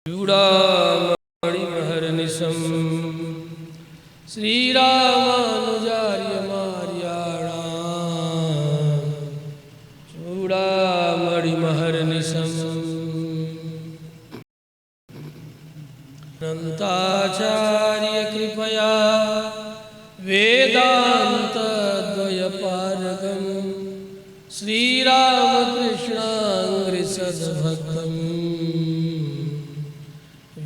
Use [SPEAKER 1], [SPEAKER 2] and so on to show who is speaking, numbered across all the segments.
[SPEAKER 1] चूड़ामणिमहर्निशं श्रीरामानुजार्य मार्याणां चूड़ामणिमहर्निशम् अनन्ताचार्य कृपया वेदान्तद्वयपारगं श्रीरामकृष्णाङ्घ्रिसद्भक्तं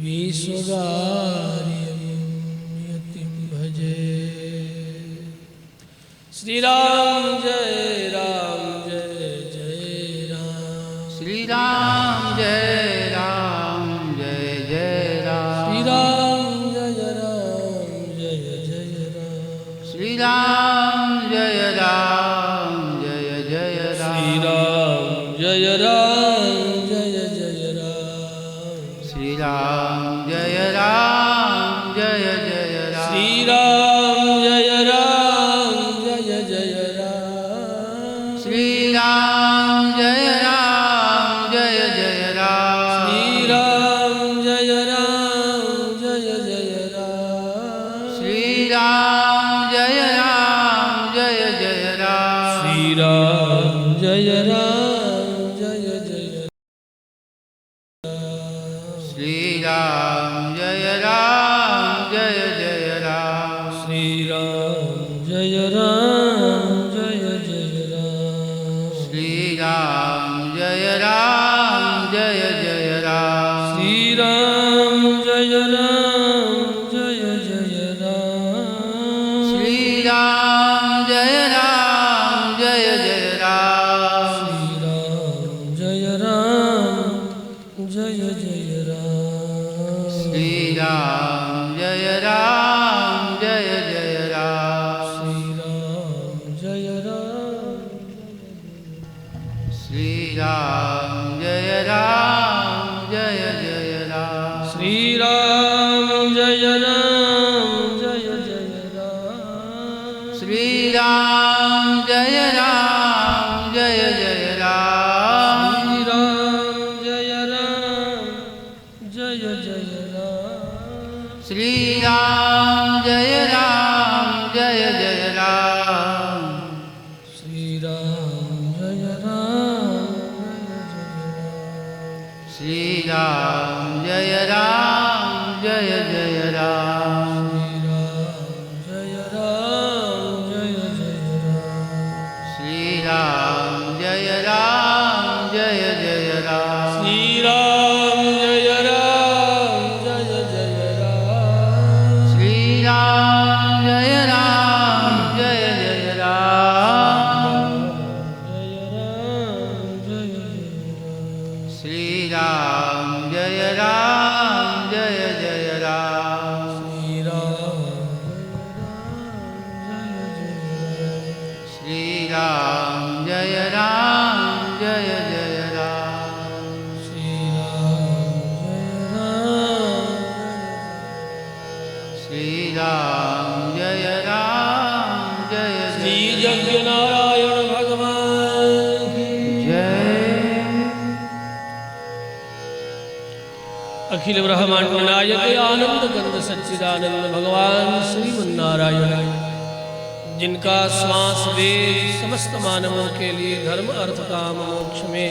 [SPEAKER 1] विश्वदार्यं यतिं भजे। श्री राम जय जय जय राम।
[SPEAKER 2] श्री राम जय जय राम।
[SPEAKER 1] श्री राम जय जय राम।
[SPEAKER 2] श्री राम जय जय राम।
[SPEAKER 1] श्री राम जय जय राम।
[SPEAKER 2] श्री राम जय जय राम।
[SPEAKER 1] श्री राम जय जय राम।
[SPEAKER 2] श्री राम जय जय राम।
[SPEAKER 1] श्री राम जय जय राम।
[SPEAKER 2] श्री राम जय जय राम।
[SPEAKER 1] श्री राम जय जय राम।
[SPEAKER 2] श्री राम जय जय राम।
[SPEAKER 1] श्री राम जय जय राम।
[SPEAKER 2] श्री राम जय जय राम।
[SPEAKER 1] श्री राम जय जय राम।
[SPEAKER 2] श्री राम जय जय राम।
[SPEAKER 1] श्री राम जय जय राम।
[SPEAKER 2] श्री राम जय जय राम।
[SPEAKER 1] श्री राम जय
[SPEAKER 2] श्री राम जय जय राम।
[SPEAKER 1] श्री राम जय जय राम।
[SPEAKER 2] श्री राम जय जय राम।
[SPEAKER 1] श्री राम जय जय राम।
[SPEAKER 2] श्री राम जय जय राम।
[SPEAKER 1] श्री राम जय
[SPEAKER 2] श्री राम जय जय राम। श्री राम जय जय राम।
[SPEAKER 1] श्री राम जय जय राम।
[SPEAKER 2] श्री राम जय जय राम। श्री राम जय जय राम। श्री राम जय जय राम। श्री राम जय जय
[SPEAKER 1] श्री यज्ञ नारायण भगवान की
[SPEAKER 2] जय।
[SPEAKER 1] अखिल ब्रह्मांड नायक आनंद कंद सच्चिदानंद भगवान श्रीमन्नारायण, जिनका श्वास वेद समस्त मानवों के लिए धर्म अर्थ काम मोक्ष में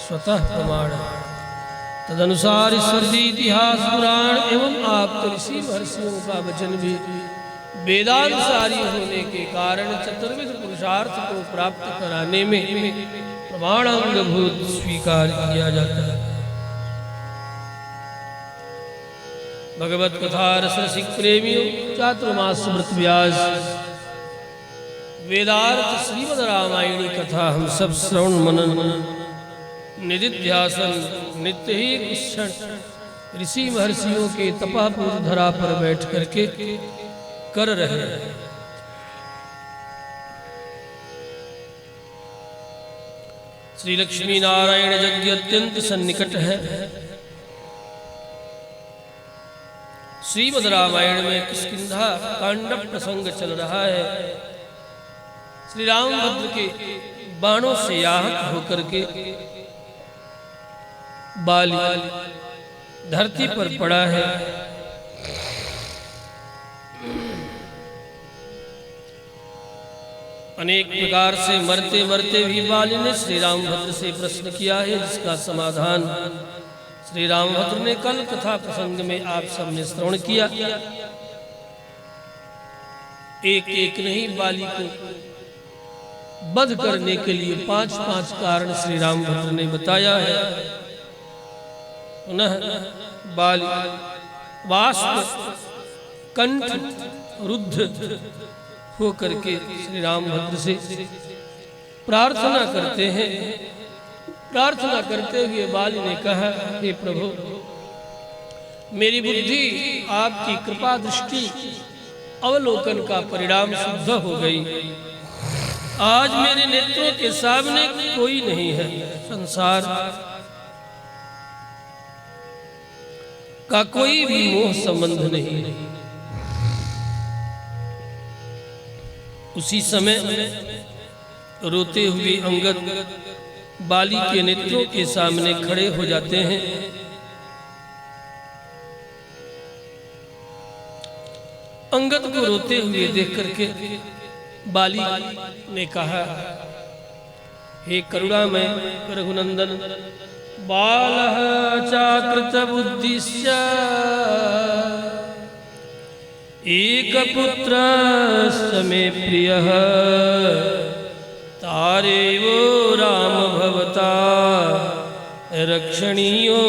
[SPEAKER 1] स्वतः प्रमाण है। तदनुसार ईश्वर इतिहास पुराण एवं आप्त ऋषि महर्षियों का वचन भी वेदानुसारी होने के कारण चतुर्विध पुरुषार्थ को प्राप्त कराने में प्रमाणांगभूत स्वीकार किया जाता है। भगवत कथा रस रसिक प्रेमियों, चातुर्मास व्रत व्यास वेदार्थ श्रीमद रामायणी कथा हम सब श्रवण मनन निधिध्यासन नित्य ही क्षण ऋषि महर्षियों के तपापूर्ण धरा पर बैठ करके कर रहे हैं। श्री लक्ष्मी नारायण यज्ञ अत्यंत सन्निकट है। श्रीमद रामायण में किष्किंधा कांड प्रसंग चल रहा है। श्री रामभद्र के बाणों से आहत होकर के बाली धरती पर पड़ा है। अनेक प्रकार से मरते मरते भी बाली ने श्री रामभद्र से प्रश्न किया है, जिसका समाधान श्री रामभद्र ने कल कथा प्रसंग में आप सबने श्रवण किया। एक एक नहीं, बाली को वध करने के लिए 5-5 कारण श्री रामभद्र ने बताया है। पुनः बाली वाष्प कंठ रुद्ध हो करके श्री रामभद्र से प्रार्थना करते हैं। प्रार्थना करते हुए बाली ने कहा, हे प्रभु, मेरी बुद्धि आपकी कृपा दृष्टि अवलोकन का परिणाम शुद्ध हो गई। आज मेरे नेत्रों के सामने कोई नहीं है। संसार का कोई भी मोह संबंध नहीं। उसी समय रोते हुए अंगद बाली के नेत्रों के सामने खड़े हो जाते हैं। अंगद को रोते हुए देख करके बाली ने कहा, हे करुणामय रघुनंदन, बालः चाकृत बुद्धिश्च एक पुत्रस्य मे प्रियः तारेवो राम भवता रक्षणीयो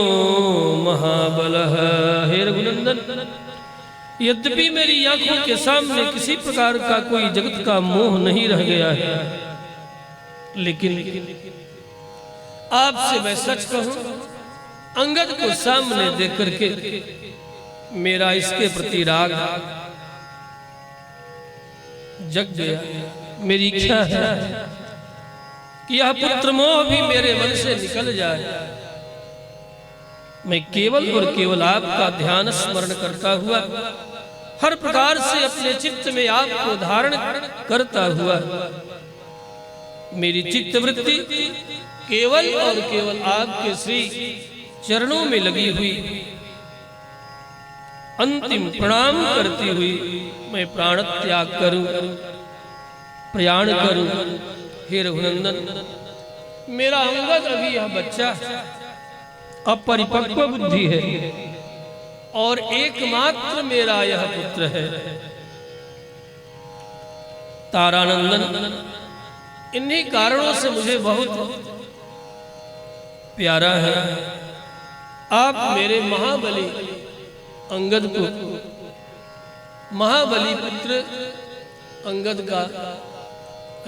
[SPEAKER 1] महाबलः। हे रघुनंदन, यद्यपि मेरी आंखों के सामने किसी प्रकार का कोई जगत का मोह नहीं रह गया है, लेकिन आपसे मैं सच कहूं, अंगद को सामने देख करके मेरा इसके प्रति राग जग गया। मेरी इच्छा है कि यह पुत्र मोह भी मेरे मन से निकल जाए। मैं केवल और केवल आपका ध्यान स्मरण करता हुआ, हर प्रकार से अपने चित्त में आपको धारण करता हुआ, मेरी चित्त वृत्ति केवल और केवल आपके श्री चरणों में लगी हुई, अंतिम प्रणाम करती हुई मैं प्राण त्याग करूं, प्रयाण करूं। हे रघुनंदन, मेरा अंगद अभी यह बच्चा अपरिपक्व बुद्धि है और एकमात्र मेरा यह पुत्र है। तारानंदन इन्हीं कारणों से मुझे बहुत प्यारा है। आप मेरे महाबली अंगद को, महाबली पुत्र अंगद का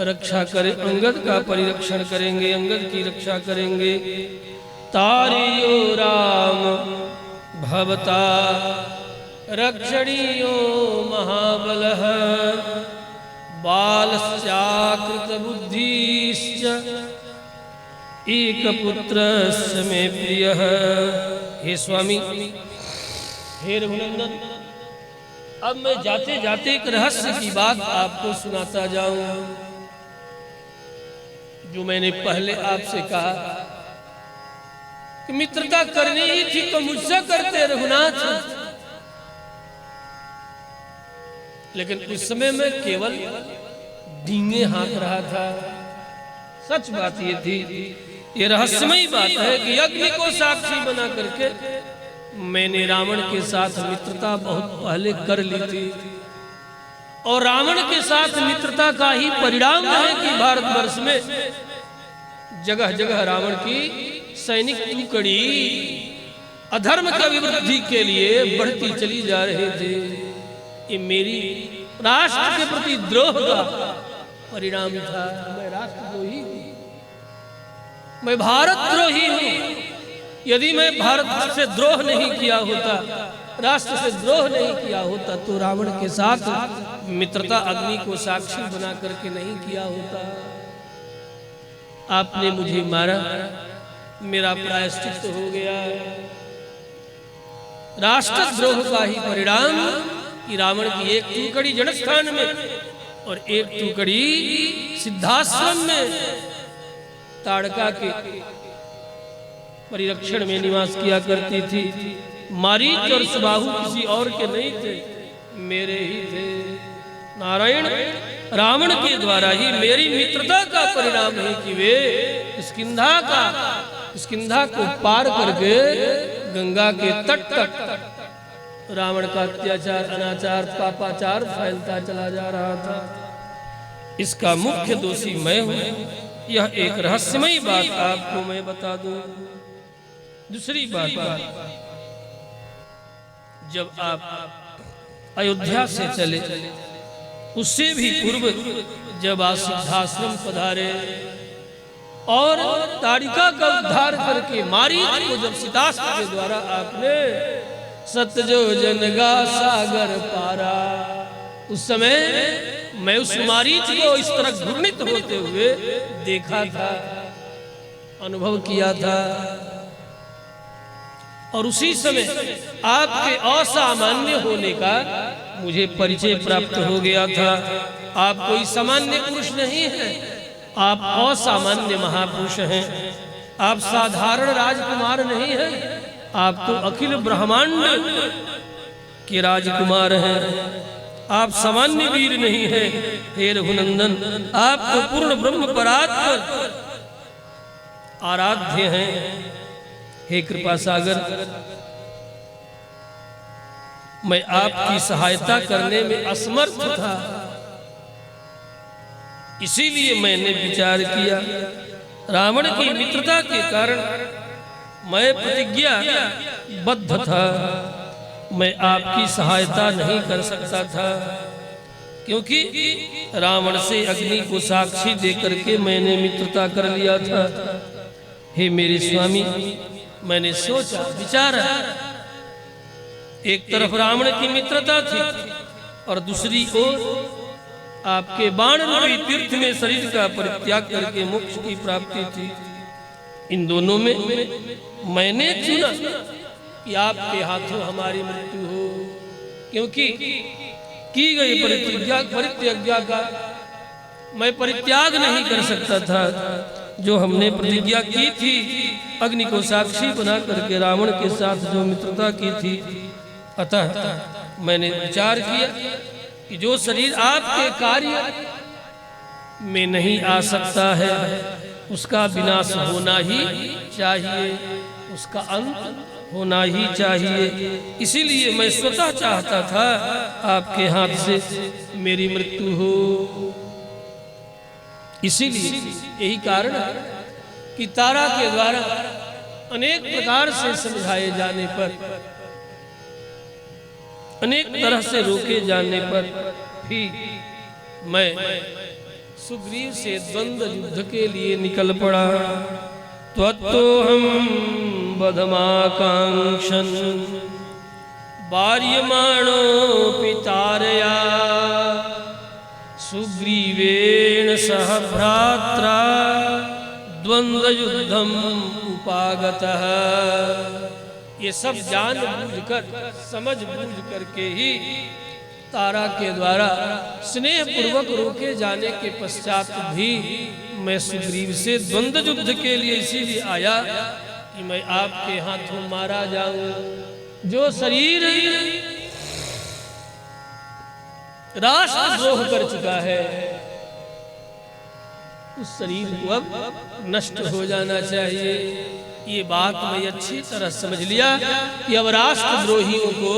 [SPEAKER 1] रक्षा करें, अंगद का परिरक्षण करेंगे, अंगद की रक्षा करेंगे। तारियो राम भवता रक्षणीयो महाबलः बालस्याकृत बुद्धिश्च एक पुत्रस्य मे प्रियः। हे स्वामी, हे रघुनंदन, अब मैं जाते जाते एक रहस्य की बात आपको सुनाता जाऊं, जो मैंने पहले आपसे कहा कि मित्रता करनी ही थी तो मुझसे करते रघुनाथ, लेकिन उस समय मैं केवल डींगे हाँक रहा था। सच बात ये थी, ये रहस्यमयी बात है कि अग्नि को साक्षी बना करके मैंने रावण के साथ मित्रता बहुत पहले कर ली थी, और रावण के साथ मित्रता का ही परिणाम है कि भारतवर्ष में जगह जगह रावण की सैनिक टुकड़ी अधर्म की अभिवृद्धि के लिए बढ़ती चली जा रही थी। ये मेरी राष्ट्र के प्रति द्रोह का परिणाम था। मैं राष्ट्रद्रोही हूं, मैं भारत द्रोही हूं। यदि मैं भारत से द्रोह नहीं किया होता, राष्ट्र से द्रोह नहीं किया होता, तो रावण के साथ मित्रता अग्नि को साक्षी बना करके नहीं किया होता। आपने मुझे मारा, मेरा प्रायश्चित हो गया। राष्ट्रद्रोह का ही परिणाम कि रावण की एक टुकड़ी जनस्थान में और एक टुकड़ी सिद्धाश्रम में ताड़का के परिरक्षण में निवास किया करती थी। मारीच और सुबाहु किसी और के नहीं थे, मेरे ही थे। नारायण रावण के द्वारा ही मेरी मित्रता का परिणाम है कि वे किष्किंधा को पार करके गंगा के तट तक रावण का अत्याचार, अनाचार, पापाचार फैलता चला जा रहा था। इसका मुख्य दोषी मैं हूं। यह एक रहस्यमयी बात आपको मैं बता दूं। दूसरी बात, जब आप अयोध्या से चले, उससे भी पूर्व जब आप सिद्धाश्रम पधारे और ताड़िका का उद्धार करके मारीच को जब सीतास्त्र के द्वारा आपने सतजो जनगा सागर पारा, उस समय मैं उस मारीच को इस तरह घूर्णित होते हुए देखा था, अनुभव किया था। और उसी समय आपके असामान्य होने का मुझे परिचय प्राप्त हो गया था। आप कोई सामान्य पुरुष नहीं है, आप असामान्य महापुरुष हैं। आप साधारण राजकुमार नहीं हैं, आप तो अखिल ब्रह्मांड के राजकुमार हैं। आप सामान्य वीर नहीं हैं। हे रघुनंदन, आप तो पूर्ण ब्रह्म परात्पर आराध्य हैं। हे कृपा सागर, मैं आपकी सहायता करने में असमर्थ था, इसीलिए मैंने विचार किया। रावण की मित्रता के कारण मैं प्रतिज्ञाबद्ध था, मैं आपकी सहायता नहीं कर सकता था, क्योंकि रावण से अग्नि को साक्षी देकर के मैंने मित्रता कर लिया था। हे मेरे स्वामी, मैंने सोचा विचारा, एक तरफ रावण की मित्रता थी और दूसरी ओर आपके बाण रूपी तीर्थ में शरीर का परित्याग करके मोक्ष की प्राप्ति थी। इन दोनों में मैंने चुना कि आपके हाथों हमारी मृत्यु हो, क्योंकि की गई परित्याग का मैं परित्याग नहीं कर सकता था। जो हमने प्रतिज्ञा की थी, अग्नि को साक्षी बना करके रावण के साथ जो मित्रता की थी, अतः मैंने विचार किया कि जो शरीर आपके कार्य में नहीं आ सकता है, उसका विनाश होना ही चाहिए, उसका अंत होना ही चाहिए। इसीलिए मैं स्वतः चाहता था आपके हाथ से मेरी मृत्यु हो। इसीलिए यही कारण है कि तारा के द्वारा अनेक प्रकार से समझाए जाने पर, अनेक तरह से रोके जाने पर भी मैं सुग्रीव से द्वंद्व युद्ध के लिए निकल पड़ा। त्वत्तोऽहं बधमाकांक्षन् वार्यमाणोऽपि तारया सुग्रीवेण सह भ्रात्रा द्वंद्व युद्धम उपागतः। ये सब जान बूझकर, समझ बूझ करके ही तारा के द्वारा स्नेह पूर्वक रोके जाने के पश्चात भी मैं सुग्रीव से द्वंद्व युद्ध के लिए इसीलिए आया कि मैं आपके हाथों मारा जाऊं। जो शरीर राष्ट्रद्रोह कर चुका है, उस शरीर को अब नष्ट हो जाना चाहिए। ये बात मैं अच्छी तरह समझ लिया कि अब राष्ट्रद्रोहियों को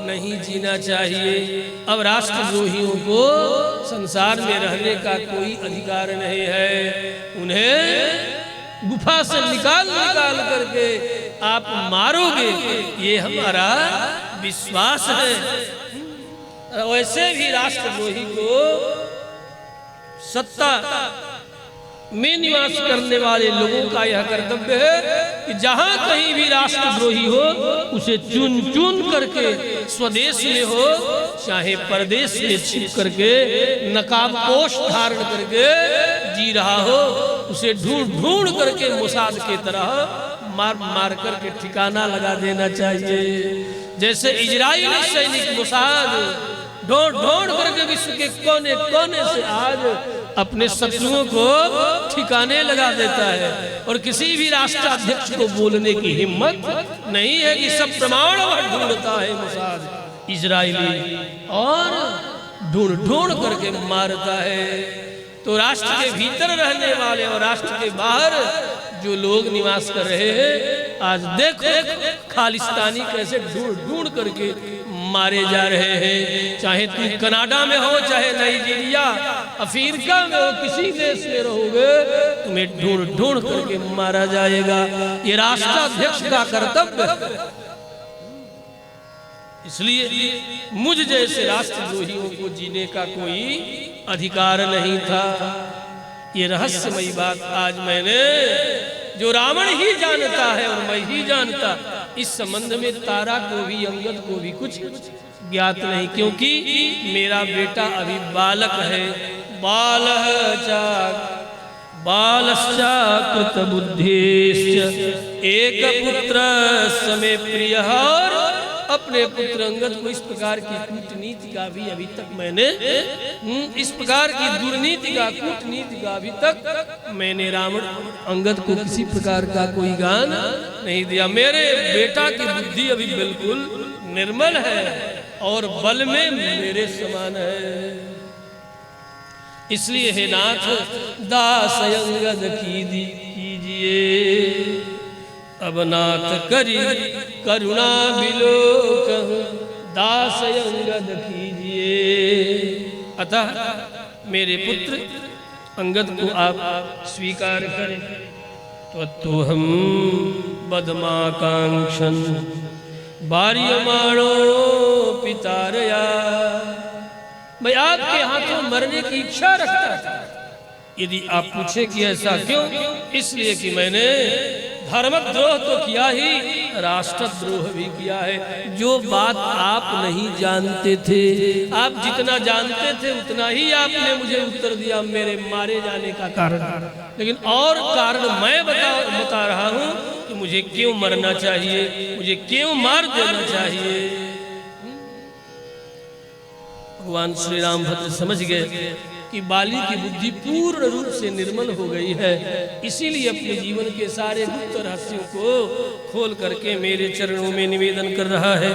[SPEAKER 1] नहीं जीना चाहिए, अब राष्ट्रद्रोहियों को संसार में रहने का कोई अधिकार नहीं है। उन्हें गुफा से निकाल करके आप मारोगे, ये हमारा विश्वास है। वैसे भी राष्ट्रद्रोही को सत्ता में निवास करने वाले लोगों का यह कर्तव्य है कि जहां कहीं भी राष्ट्रद्रोही हो, उसे चुन चुन करके, स्वदेश में हो चाहे परदेश में छिप करके, नकाबपोश धारण करके जी रहा हो, उसे ढूंढ ढूंढ करके मुसाद के तरह मार मार करके ठिकाना लगा देना चाहिए। जैसे इजराइली सैनिक मुसाद ढूंढ ढूंढ करके विश्व के कोने कोने से आज अपने शत्रुओं को ठिकाने लगा देता है, और किसी भी राष्ट्राध्यक्ष को बोलने की हिम्मत नहीं है कि सब प्रमाण वह ढूंढता है मुसाद इजराइली और ढूंढ ढूंढ करके मारता है। तो राष्ट्र के भीतर रहने वाले और राष्ट्र के बाहर जो लोग निवास कर रहे हैं, आज देखो खालिस्तानी कैसे ढूंढ ढूंढ करके मारे जा रहे हैं। चाहे तुम कनाडा में हो, चाहे नाइजीरिया, अफ्रीका में हो, किसी देश में रहोगे, तुम्हें ढूंढ ढूंढ करके मारा जाएगा। ये राष्ट्राध्यक्ष का कर्तव्य है। इसलिए मुझ जैसे राष्ट्रद्रोहियों को जीने का कोई अधिकार नहीं था। ये रहस्यमयी बात आज मैंने, जो रावण ही जानता है और मैं ही जानता, इस संबंध में तारा को भी अंगद को भी कुछ ज्ञात नहीं, क्योंकि मेरा बेटा अभी बालक है। बालश्चाकृत बुद्धिश्च एक पुत्र समय प्रिय। और अपने पुत्र अंगद को इस प्रकार की कूटनीति का भी अभी तक मैंने, इस प्रकार की दुर्नीति का, कूटनीति का अभी तक मैंने रावण अंगद को किसी प्रकार का कोई ज्ञान नहीं दिया। मेरे बेटा की बुद्धि अभी बिल्कुल निर्मल है और बल में मेरे समान है। इसलिए हे नाथ दास अंगद कीजिए, अब नाथ करी करुणा बिलोकहु, दास अंगद कीजिए। अतः मेरे पुत्र अंगद को आप स्वीकार करें। तो हम बदमाकांक्षन बार्यमाणो पितारया, मैं आपके हाथों मरने की इच्छा रखता था। यदि आप पूछे कि ऐसा क्यों, इसलिए कि मैंने धर्मद्रोह तो किया ही, राष्ट्रद्रोह भी किया है। जो बात आप नहीं जानते थे, आप जितना जानते थे उतना ही आपने मुझे उत्तर दिया मेरे मारे जाने का कारण। लेकिन और कारण मैं बता रहा हूं कि मुझे क्यों मरना चाहिए, मुझे क्यों मार देना चाहिए। भगवान श्री रामभद्र समझ गए कि बाली की बुद्धि पूर्ण रूप से निर्मल हो गई है, इसीलिए अपने जीवन के सारे गुप्त रहस्यों को खोल करके मेरे चरणों में निवेदन कर रहा है।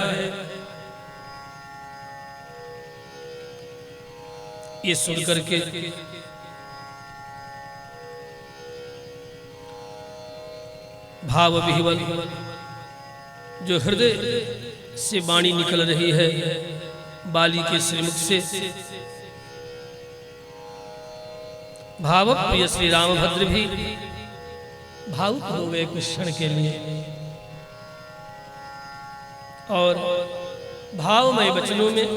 [SPEAKER 1] ये सुन करके भाव विह्वल जो हृदय से वाणी निकल रही है बाली के श्रीमुख से, भावक प्रिय श्री रामभद्र भी भावुक हो गए कुछ क्षण के लिए और भावमय वचनों में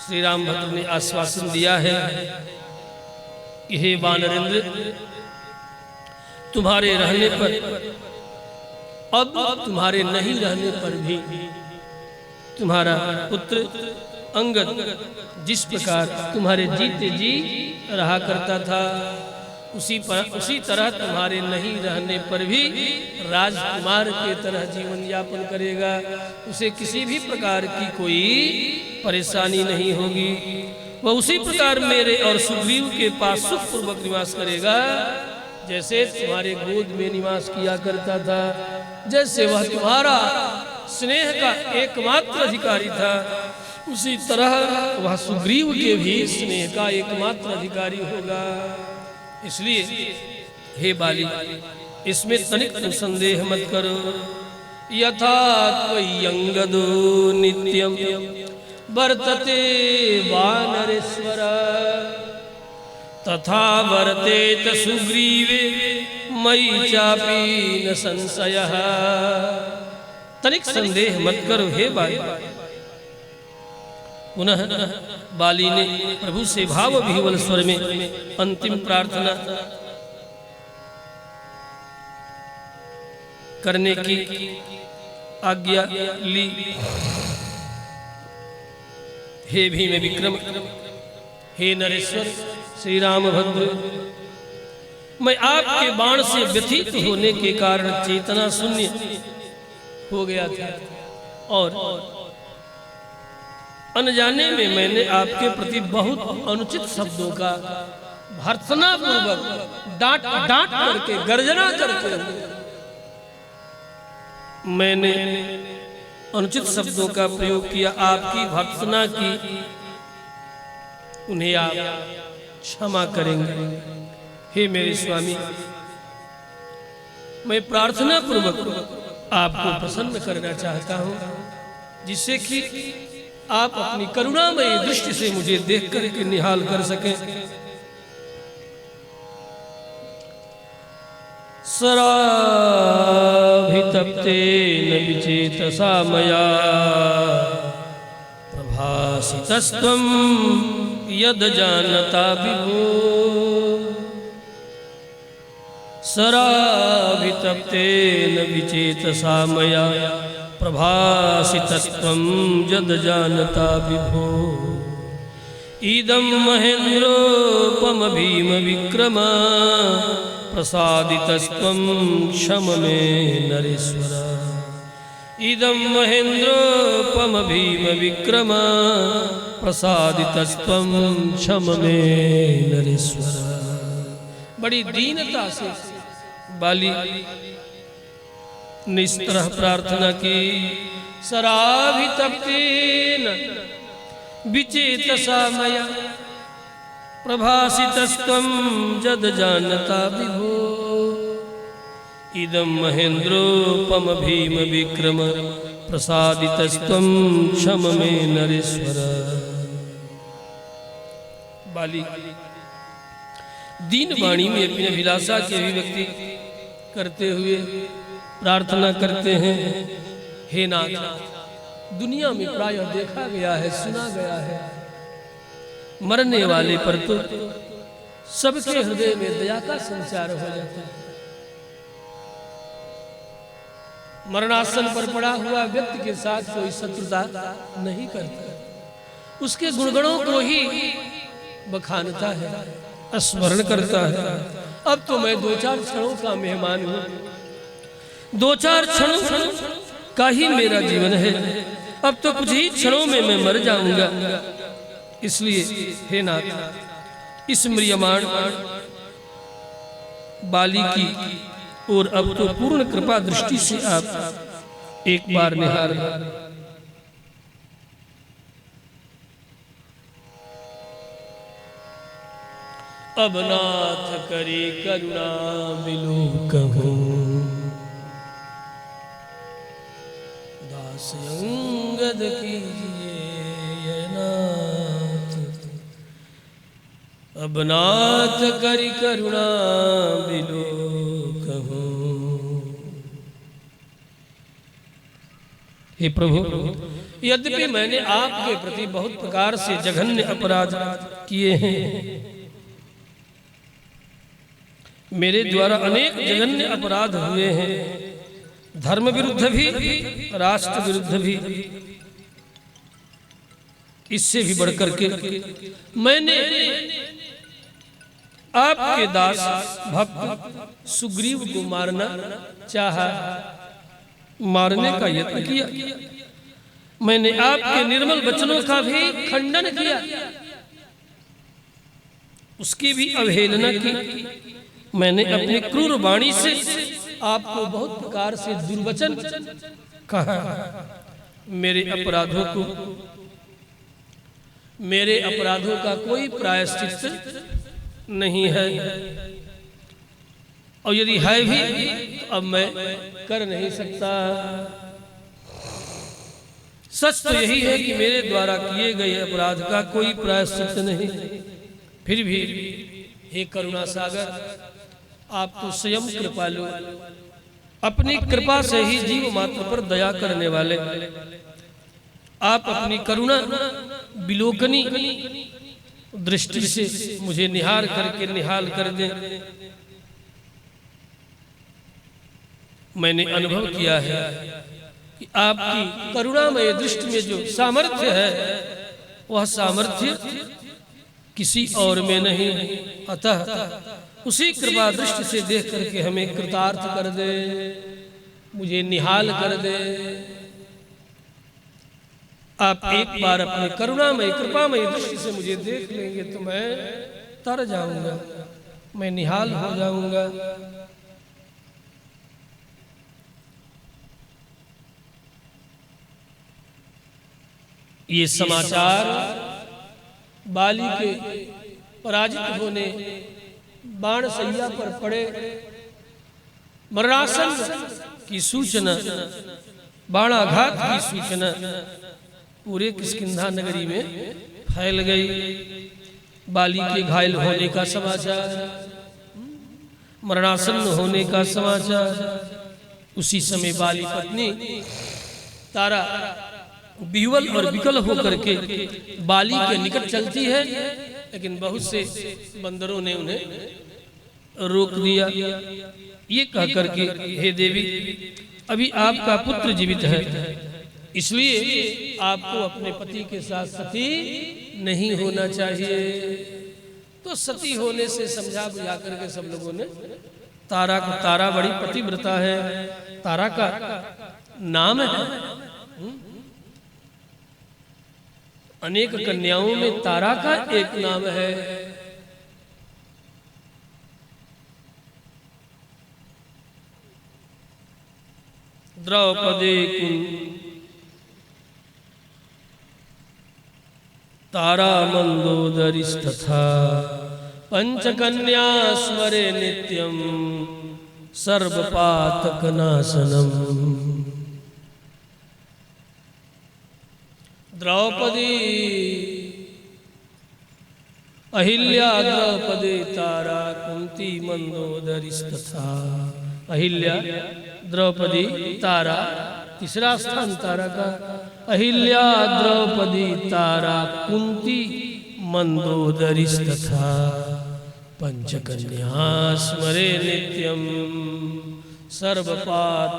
[SPEAKER 1] श्री रामभद्र ने आश्वासन दिया है कि हे वानरेंद्र, तुम्हारे रहने पर, अब तुम्हारे नहीं रहने पर भी तुम्हारा पुत्र अंगद जिस प्रकार तुम्हारे जीते जी रहा करता था, उसी तरह तुम्हारे नहीं रहने पर भी राजकुमार के तरह जीवन यापन करेगा। उसे किसी भी प्रकार की कोई परेशानी नहीं होगी। वह उसी प्रकार मेरे और सुग्रीव के पास सुखपूर्वक निवास करेगा जैसे तुम्हारे गोद में निवास किया करता था, जैसे वह तुम्हारा स्नेह का एकमात्र अधिकारी था, उसी तरह वह सुग्रीव के भी स्नेह का एकमात्र अधिकारी होगा। इसलिए हे बाली, इसमें तनिक संदेह मत करो। यथा त्वय्यंगदो नित्यम वर्तते वानरेश्वर, तथा वर्तेत सुग्रीवे मयि चापि न संशयः। तनिक संदेह मत करो हे बाली। पुनः बाली ने प्रभु से भाव विह्वल स्वर में अंतिम प्रार्थना करने की आज्ञा ली। हे भीम विक्रम, हे नरेश्वर श्री रामभद्र, मैं आपके बाण से व्यथित होने के कारण चेतना शून्य हो गया था और अनजाने में मैंने आपके प्रति बहुत अनुचित शब्दों का भर्त्सना पूर्वक डांट करके गर्जना करके मैंने अनुचित शब्दों का प्रयोग किया, आपकी भर्त्सना की, उन्हें आप क्षमा करेंगे। हे मेरे स्वामी, मैं प्रार्थना पूर्वक आपको प्रसन्न करना चाहता हूं, जिससे कि आप अपनी करुणामयी दृष्टि से मुझे देख करके निहाल कर सकें। सराभितप्तेन विचेतसा मया प्रभासितस्त्वं यद् जानता विभो। सराभितप्तेन विचेतसा मया प्रभासितस्त्वं यद् जानता विभो। इदं महेन्द्रोपम भीम विक्रम प्रसादितस्त्वं क्षम मे नरेश्वर। इदं महेन्द्रोपम भीम विक्रम प्रसादितस्त्वं क्षम मे नरेश्वर। बड़ी दीनता से बाली ने इस तरह प्रार्थना की। सराभितप्तेन विचेतसा मया प्रभासितस्त्वं यद् जानता विभो। इदं महेन्द्रोपम भीम विक्रम प्रसादितस्त्वं क्षम मे नरेश्वर। बाली दीन वाणी में अपनी अभिलाषा की अभिव्यक्ति करते हुए प्रार्थना करते हैं, हे नाथ, दुनिया में प्रायः देखा गया है, सुना गया है, मरने वाले पर तो सबके हृदय में दया का संचार हो जाता है। मरणासन पर पड़ा हुआ व्यक्ति के साथ कोई शत्रुता नहीं करता, उसके गुणगणों को ही बखानता है, स्मरण करता है। अब तो मैं 2-4 क्षणों का मेहमान हूं, 2-4 क्षणों का ही मेरा जीवन है, अब तो कुछ ही क्षणों में मैं मर जाऊंगा। इसलिए हे नाथ, इस म्रियमाण बाली की और अब तो पूर्ण कृपा दृष्टि से आप एक बार निहार। अब नाथ करे करुणा बिलोकहु, दास अंगद कीजिए नाथ। अब नाथ करी करुणा बिलोकहु। हे प्रभु, यद्यपि मैंने आपके प्रति बहुत प्रकार से जघन्य अपराध किए हैं, मेरे द्वारा अनेक जघन्य अपराध हुए हैं, धर्म विरुद्ध भी, राष्ट्र विरुद्ध भी, इससे भी बढ़कर के मैंने आपके दास भक्त सुग्रीव को मारना चाहा, मारने का यत्न किया। मैंने आपके निर्मल वचनों का भी खंडन किया, उसकी भी अवहेलना की। मैंने अपनी क्रूर वाणी से आपको बहुत प्रकार से दुर्वचन कहा। मेरे अपराधों का कोई प्रायश्चित नहीं है, और यदि है भी तो अब मैं कर नहीं सकता। सच तो यही है कि मेरे द्वारा किए गए अपराध का कोई प्रायश्चित नहीं। फिर भी हे करुणा सागर, आप तो स्वयं कृपालु, अपनी कृपा से ही जीव मात्र पर दया करने वाले, आप अपनी करुणा बिलोकनी दृष्टि से मुझे निहार करके निहाल कर दें। मैंने अनुभव किया है कि आपकी करुणामय दृष्टि में जो सामर्थ्य है, वह सामर्थ्य किसी और में नहीं। अतः उसी कृपा दृष्टि से देख करके हमें कृतार्थ कर दे, मुझे निहाल कर दे। आप एक बार अपनी करुणामय कृपामय दृष्टि से मुझे देख लेंगे तो मैं तर जाऊंगा, मैं निहाल हो जाऊंगा। ये समाचार बाली के पराजित होने, बाण सैया पर पड़े, मरणासन की सूचना, बाणाघात की सूचना पूरे किष्किंधा नगरी में फैल गई। बाली के घायल होने का समाचार, मरणासन्न होने का समाचार। उसी समय बाली पत्नी तारा विह्वल और विकल होकर के बाली के निकट चलती है, लेकिन बहुत से बंदरों ने उन्हें रोक दिया। ये कह करके, हे देवी, अभी आपका पुत्र जीवित है, इसलिए आपको अपने पति के साथ सती नहीं होना चाहिए। तो सती होने से समझा बुझा करके सब लोगों ने तारा को, तारा बड़ी पतिव्रता है, तारा का नाम है, अनेक कन्याओं में तारा का एक नाम है। द्रौपदी तारा मंदोदरीस्तथा पंचकन्या स्मरे नित्यम सर्वपातकनाशनम। द्रौपदी अहिल्या, द्रौपदी तारा कुंती मंदोदरीस्तथा। अहिल्या, द्रौपदी, तारा, तीसरा स्थान तारा का। अहिल्या, द्रौपदी, तारा, कुंती मंदोदरीस्तथा पंचकन्या स्मरे नित्यम सर्वपातकनाशनम।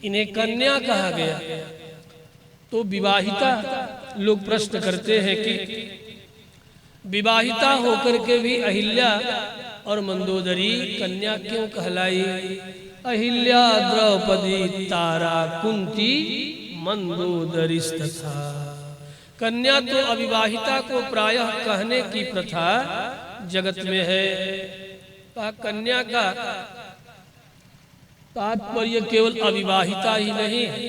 [SPEAKER 1] इन्हें कन्या कहा गया। तो विवाहिता लोग प्रश्न करते हैं कि विवाहिता होकर के भी अहिल्या और मंदोदरी कन्या क्यों कहलाई? अहिल्या, द्रौपदी, तारा, कुंती मंदोदरीस्तथा। कन्या तो अविवाहिता को प्रायः कहने की प्रथा जगत में है। कन्या का तात्पर्य केवल अविवाहिता ही नहीं है।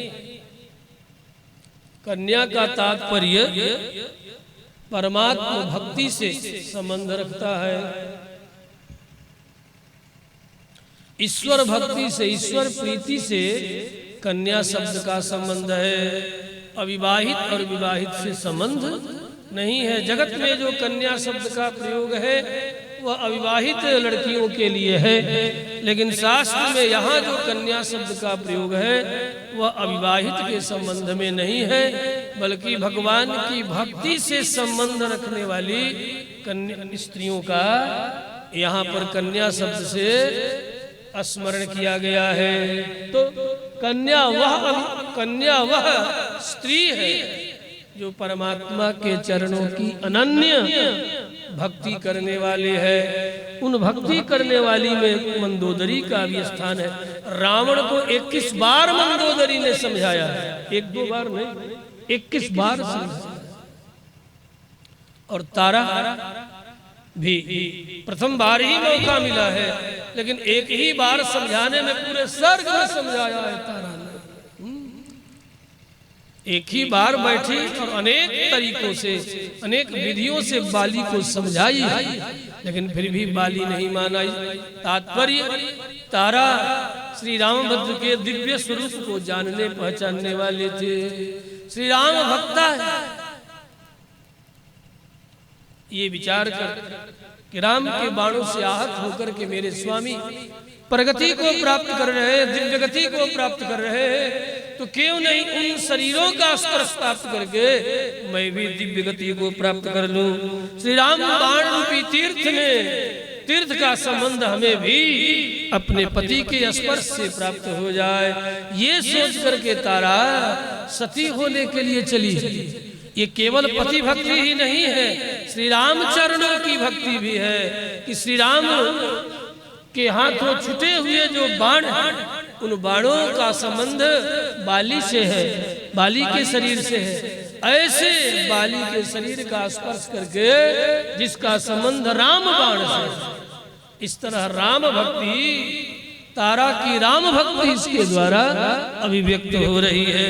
[SPEAKER 1] कन्या का तात्पर्य परमात्मा भक्ति से संबंध रखता है। ईश्वर भक्ति से, ईश्वर प्रीति से कन्या शब्द का संबंध है। अविवाहित और विवाहित से संबंध नहीं है। जगत में जो कन्या शब्द का प्रयोग है वह अविवाहित लड़कियों के लिए है, लेकिन शास्त्र में यहाँ जो कन्या शब्द का प्रयोग है वह अविवाहित के संबंध में नहीं है, बल्कि भगवान की भक्ति से संबंध रखने वाली स्त्रियों का यहाँ पर कन्या शब्द से स्मरण किया गया है। तो कन्या वह स्त्री है जो परमात्मा के चरणों की अनन्य भक्ति करने वाले है। उन भक्ति करने वाली में मंदोदरी का भी स्थान है। रावण को 21 बार मंदोदरी ने समझाया है, 1-2 बार नहीं, 21 बार समझाया। और तारा भी प्रथम बार ही मौका मिला है, लेकिन एक ही बार समझाने में पूरे स्वर्ग में समझाया है तारा ने। एक ही बार बैठी और अनेक तरीकों से, अनेक विधियों से बाली को समझाई, लेकिन फिर भी बाली नहीं माना। तात्पर्य, तारा श्री रामभद्र के दिव्य स्वरूप को जानने पहचानने वाले थे। श्री राम भक्ता है, ये विचार कर कि राम के बाणों से आहत होकर के मेरे स्वामी प्रगति को प्राप्त कर रहे हैं, दिव्य गति को प्राप्त कर रहे हैं, तो क्यों नहीं उन शरीरों का स्पर्श प्राप्त करके मैं भी दिव्य गति को प्राप्त कर लूं। श्री राम बाण रूपी तीर्थ में, तीर्थ का संबंध हमें भी अपने पति के स्पर्श से प्राप्त हो जाए, ये सोच करके तारा सती होने के लिए चली। ये केवल पति भक्ति ही नहीं है, श्री राम चरणों की भक्ति भी है कि श्री राम के हाथों छुटे हुए जो बाण हैं, उन बाणों का संबंध बाली से है, बाली के शरीर से है। ऐसे बाली के शरीर का स्पर्श करके जिसका संबंध राम बाण से, इस तरह राम भक्ति तारा की राम भक्ति इसके द्वारा अभिव्यक्त हो रही है।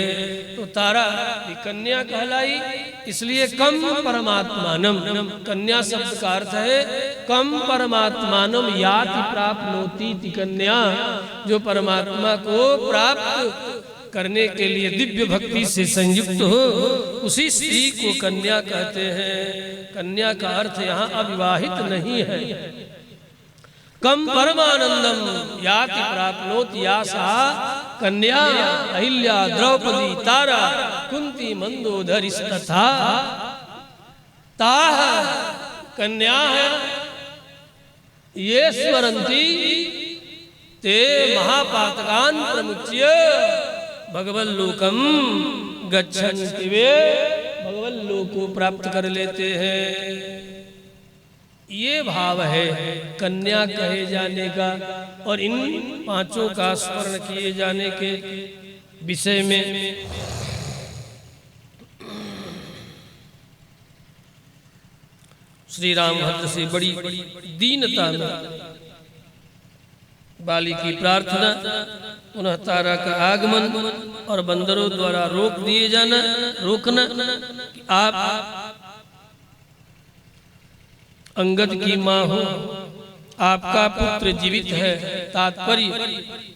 [SPEAKER 1] तो तारा भी कन्या कहलाई, इसलिए कम परमात्मानम, कन्या शब्द का अर्थ है कम परमात्मानम याति प्राप्नोति कन्या, जो परमात्मा को प्राप्त करने के लिए दिव्य भक्ति से संयुक्त हो उसी स्त्री को कन्या कहते हैं। कन्या का अर्थ यहाँ अविवाहित नहीं है। कम परमानंदम याति प्राप्नोति या सा कन्या अहिल्या द्रौपदी तारा कुंती मंदोदरिस्तथा। ताह कन्या है ये स्वरंती ते महापातकान प्रमुच्य भगवल्लोकम गच्छन्ति, वे भगवल्लोक को प्राप्त कर लेते हैं। ये भाव है कन्या कहे जाने का और इन पांचों का स्मरण किए जाने के विषय में। श्री रामभद्र से बड़ी दीनता में बाली की प्रार्थना, पुनः तारा का आगमन और बंदरों द्वारा रोकना कि आप अंगद की माँ हो, आपका पुत्र जीवित है। तात्पर्य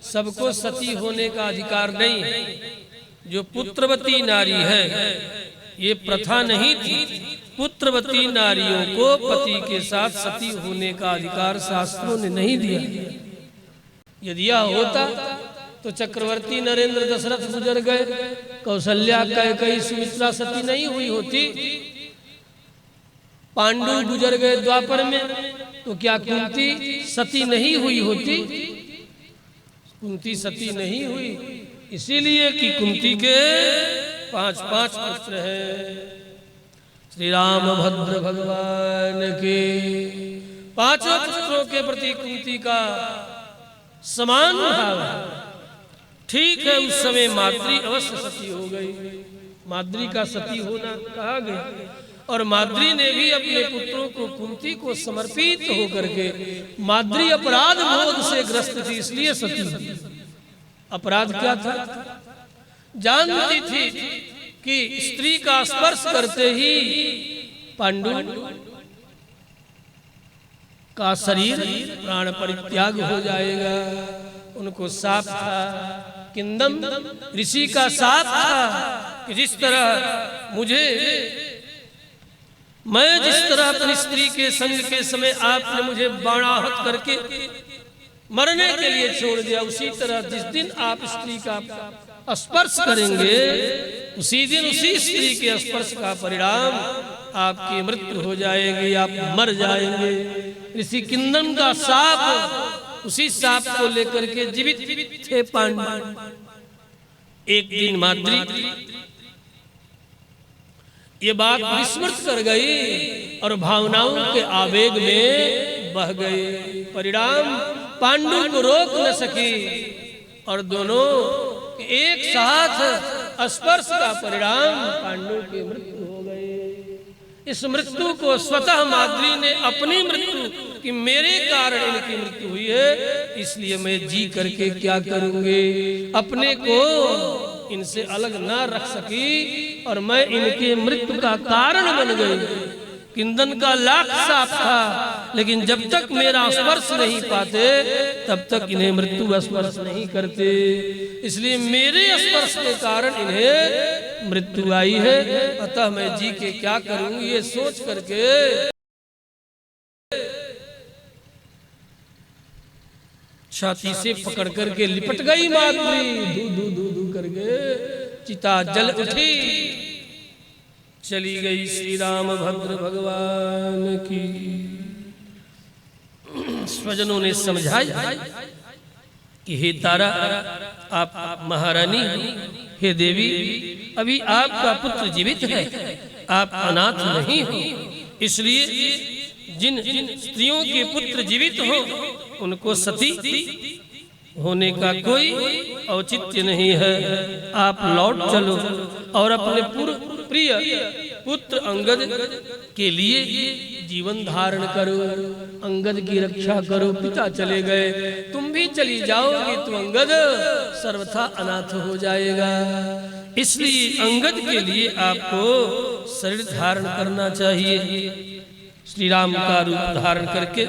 [SPEAKER 1] सबको सती होने का अधिकार नहीं है। जो पुत्रवती नारी है ये प्रथा नहीं थी। पुत्रवती नारियों को पति के साथ सती होने का अधिकार शास्त्रों ने नहीं दिया। यदि यह होता तो चक्रवर्ती नरेंद्र दशरथ गुजर गए, कौशल्या कैकेयी सुमित्रा सती नहीं हुई होती, पांडु गुजर गए द्वापर में, तो क्या कुंती सती नहीं हुई होती? कुंती सती नहीं हुई इसीलिए कि कुंती के 5 पुत्र हैं। श्री रामभद्र भगवान के 5 पुत्रों के प्रति कुंती का समान भाव है। ठीक है, उस समय माद्री अवश्य सती हो गई, माद्री का सती होना कहा गया, और माद्री ने भी अपने पुत्रों को कुंती को समर्पित होकर के, माद्री अपराध बोध से ग्रस्त थी इसलिए सती। अपराध क्या था? जानती थी कि स्त्री का स्पर्श करते ही पांडु का शरीर प्राण परित्याग हो जाएगा। उनको साफ था, किंदम ऋषि का साफ था कि जिस तरह मैं जिस तरह अपनी स्त्री के संग के समय आपने मुझे बाणाहत करके मरने के लिए छोड़ दिया, उसी तरह जिस दिन आप स्त्री का स्पर्श करेंगे उसी दिन उसी स्त्री के स्पर्श का परिणाम आपकी मृत्यु हो जाएगी, आप मर जाएंगे। ऋषि किंदम का साप, उसी साप को लेकर के जीवित थे पांडव। एक दिन माद्री ये बात विस्मृत कर गई और भावनाओं के आवेग में बह गई। परिणाम पांडु को रोक न सकी और दोनों एक साथ स्पर्श का परिणाम पांडु की मृत्यु हो गई। इस मृत्यु को स्वतः माद्री ने अपनी मृत्यु कि मेरे कारण इनकी मृत्यु हुई है, इसलिए मैं जी करके क्या करूंगी, अपने को इनसे अलग ना रख सकी और मैं इनके मृत्यु का कारण बन गई। किंदन का लाख साफ था, लेकिन जब तक मेरा स्पर्श नहीं पाते तब तक इन्हें मृत्यु स्पर्श नहीं करते, इसलिए मेरे स्पर्श के कारण इन्हें मृत्यु आई है। अतः मैं जी के क्या करूंगी ये सोच करके छाती से पकड़ करके लिपट गई माद्री, धू धू धू करके चिता जल उठी, चली गई। श्री रामभद्र भगवान की स्वजनों ने समझाया कि हे तारा, आप महारानी, हे देवी, अभी आपका पुत्र जीवित है, आप अनाथ नहीं हो, इसलिए जिन स्त्रियों के पुत्र जीवित हो उनको सती होने का कोई औचित्य नहीं है। आप लौट चलो और अपने प्रिय पुत्र अंगद के लिए जीवन धारण करो, अंगद की रक्षा करो। पिता चले गए, तुम भी चली जाओगे तो अंगद सर्वथा अनाथ हो जाएगा। इसलिए अंगद के लिए आपको शरीर धारण करना चाहिए। श्री राम का रूप धारण करके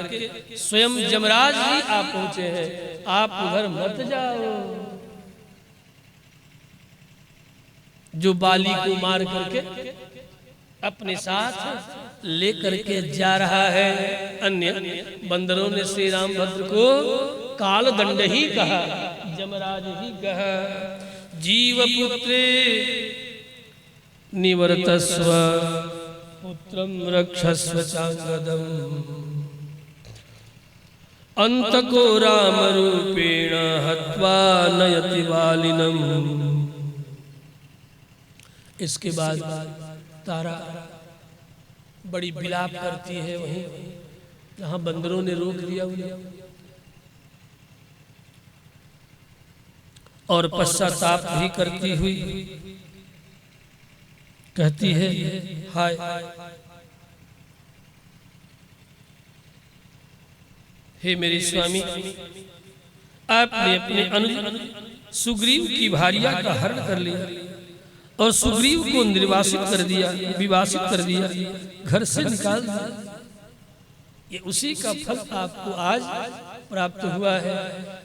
[SPEAKER 1] स्वयं जमराज जी आप पहुंचे हैं। आप उधर मत जाओ। जो बाली को मार करके अपने साथ लेकर के जा रहा है। अन्य बंदरों ने श्री रामभद्र को काल दंड ही कहा, जमराज ही कहा। जीव पुत्रे निवर्तस्व पुत्रं रक्षस्व चांगदम अंतको राम रूपेण हत्वा नयति बालिनम। इसके बाद तारा बड़ी विलाप करती है वहीं जहां बंदरों ने रोक दिया उन्हें, और पश्चाताप भी करती हुई कहती है, हाय हे मेरे स्वामी, आपने अपने अनुज सुग्रीव की भार्या का हरण कर लिया और सुग्रीव को निर्वासित कर दिया, विवासित कर दिया, घर से निकाल दिया। ये उसी का फल आपको आज प्राप्त हुआ है।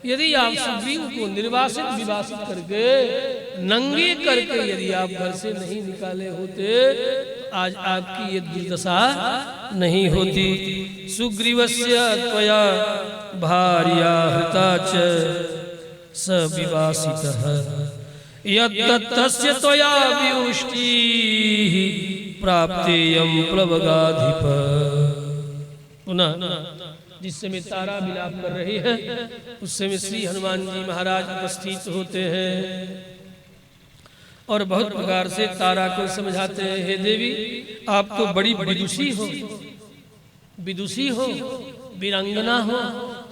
[SPEAKER 1] यदि आप सुग्रीव को निर्वासित विवासित करके नंगे करके यदि आप घर से नहीं निकाले होते तो आज आपकी ये दुर्दशा नहीं होती। सुग्रीवस्य त्वया भार्या हृता च स विवासितः यत्तस्य त्वया व्युष्टिः प्राप्तेयं प्लवगाधिप। पुनः जिस समय तारा विलाप कर रही है उस समय श्री हनुमान जी महाराज उपस्थित होते हैं और बहुत प्रकार से तारा को समझाते हैं, हे देवी आप तो बड़ी विदुषी हो, विदुषी हो, वीरांगना हो,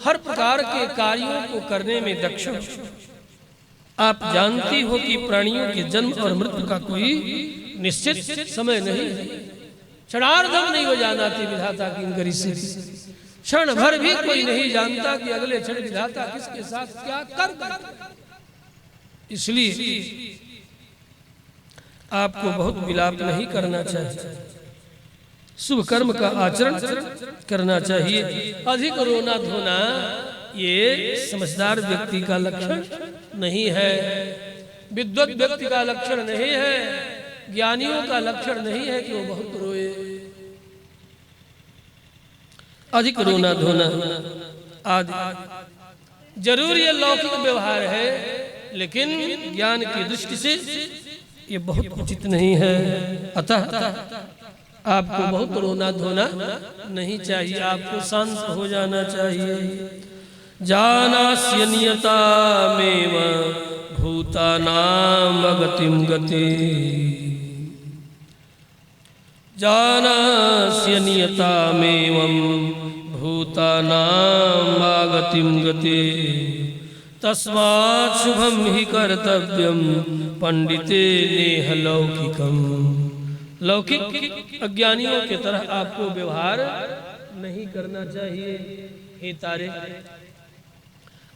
[SPEAKER 1] हर प्रकार के कार्यों को करने में दक्ष हो। आप जानती हो कि प्राणियों के जन्म और मृत्यु का कोई निश्चित समय नहीं है। क्षणार्धम नहीं हो जाना थी विधाता की इनकरी से, क्षण भर भी कोई नहीं जानता कि अगले क्षण विधाता किसके साथ क्या कर। इसलिए आपको बहुत विलाप नहीं करना चाहिए, शुभ कर्म का आचरण करना चाहिए। अधिक रोना धोना ये समझदार व्यक्ति का लक्षण नहीं है, विद्वत व्यक्ति का लक्षण नहीं है, ज्ञानियों का लक्षण नहीं है कि वो बहुत रोए। अधिक रोना धोना आदि जरूर ये लौकिक व्यवहार है, लेकिन ज्ञान की दृष्टि से ये बहुत उचित नहीं है। अतः आपको बहुत रोना धोना नहीं चाहिए, आपको शांत हो जाना चाहिए। जानास्य नियतामेव भूतानां गतिं गति, जानास्य नियतामेवं भूतानां आगतिं गति, तस्मात् शुभं हि कर्तव्यं पंडिते नेह लौकिकम्। लौकिक अज्ञानियों की तरह आपको व्यवहार नहीं करना चाहिए। हे तारे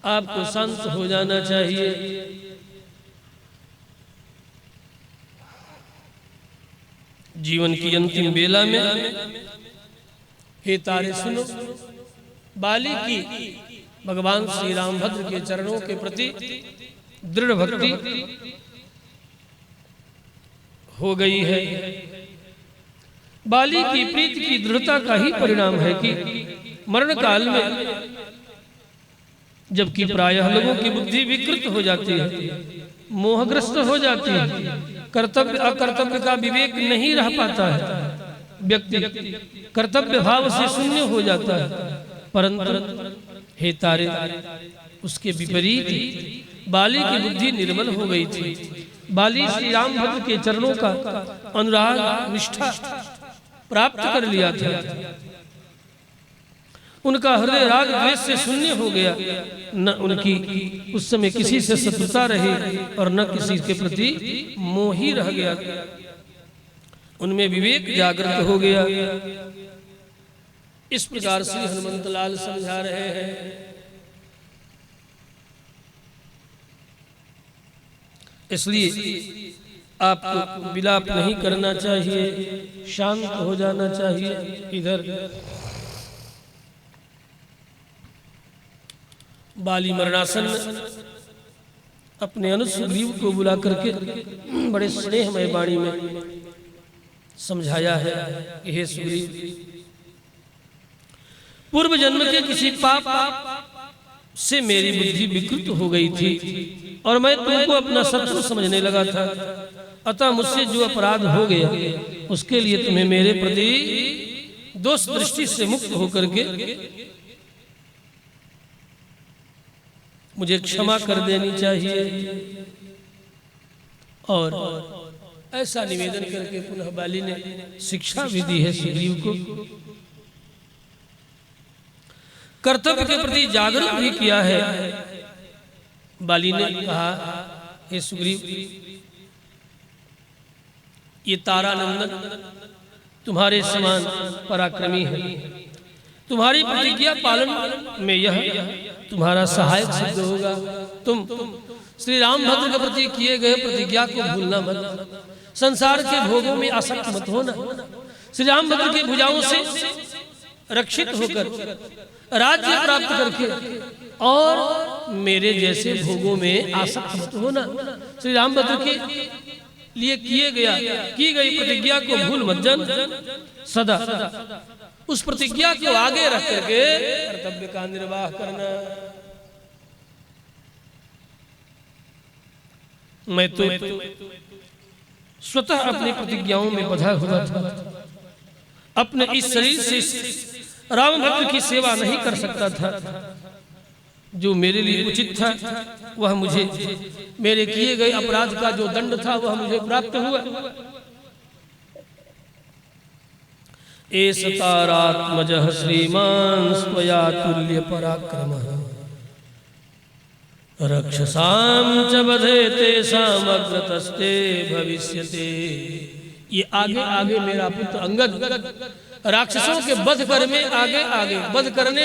[SPEAKER 1] आपको शांत हो जाना चाहिए। जीवन की अंतिम बेला में हे तारे सुनो, बाली की भगवान श्री रामभद्र के चरणों के प्रति दृढ़ भक्ति हो गई है। बाली की प्रीति की दृढ़ता का ही परिणाम है कि मरण काल में जबकि प्रायः लोगों की बुद्धि विकृत हो जाती है, मोहग्रस्त हो जाती है, कर्तव्य अकर्तव्य का विवेक नहीं रह पाता है, व्यक्ति कर्तव्य भाव से शून्य हो जाता है। परंतु हे तारे उसके विपरीत बाली की बुद्धि निर्मल हो गई थी। बाली श्री रामभद्र के चरणों का अनुराग निष्ठा प्राप्त कर लिया था। उनका हृदय राग द्वेष से शून्य हो गया, न उनकी उस समय किसी से शत्रुता रही और न किसी के प्रति मोह ही रह गया। उनमें विवेक जागृत हो गया। इस प्रकार से हनुमंत लाल समझा रहे हैं। इसलिए आपको विलाप नहीं करना चाहिए, शांत हो जाना चाहिए। इधर बाली मरणासन अपने अनुसुग्रीव को बुला करके बड़े स्नेहमय वाणी में समझाया है कि हे सुग्रीव, पूर्व जन्म के किसी पाप से मेरी बुद्धि विकृत हो गई थी और मैं तुमको अपना शत्रु समझने लगा था। अतः मुझसे जो अपराध हो गया उसके लिए तुम्हें मेरे प्रति दोष दृष्टि से मुक्त होकर के मुझे क्षमा कर देनी चाहिए। और ऐसा निवेदन करके पुनः बाली ने शिक्षा भी दी है सुग्रीव को, कर्तव्य के प्रति जागरूक भी किया है। बाली ने कहा, हे सुग्रीव, ये तारानंदन तुम्हारे समान पराक्रमी है। तुम्हारी प्रतिज्ञा पालन में यह तुम्हारा सहायक सिद्ध होगा। तुम श्री रामभद्र के प्रति किए गए प्रतिज्ञा को भूलना मत। संसार के भोगों में आसक्त मत होना। श्री रामभद्र की भुजाओं से रक्षित होकर राज्य प्राप्त करके और मेरे जैसे भोगों में आसक्त मत होना। श्री रामभद्र के लिए की गई प्रतिज्ञा को भूल मत जान। सदा उस प्रतिज्ञा को आगे रख करके कर्तव्य का निर्वाह करना। मैं तो स्वतः अपनी प्रतिज्ञाओं में बंधा हुआ था। अपने इस शरीर से रामभद्र की सेवा नहीं कर सकता था। जो मेरे लिए उचित था वह मुझे, मेरे किए गए अपराध का जो दंड था वह मुझे प्राप्त हुआ। एष तारात्मजः श्रीमान् स्वया तुल्य पराक्रमः रक्षसां च वधे तेषाम् अग्रतस्ते भविष्यते। ये आगे आगे मेरा पुत्र अंगद राक्षसों के वध करने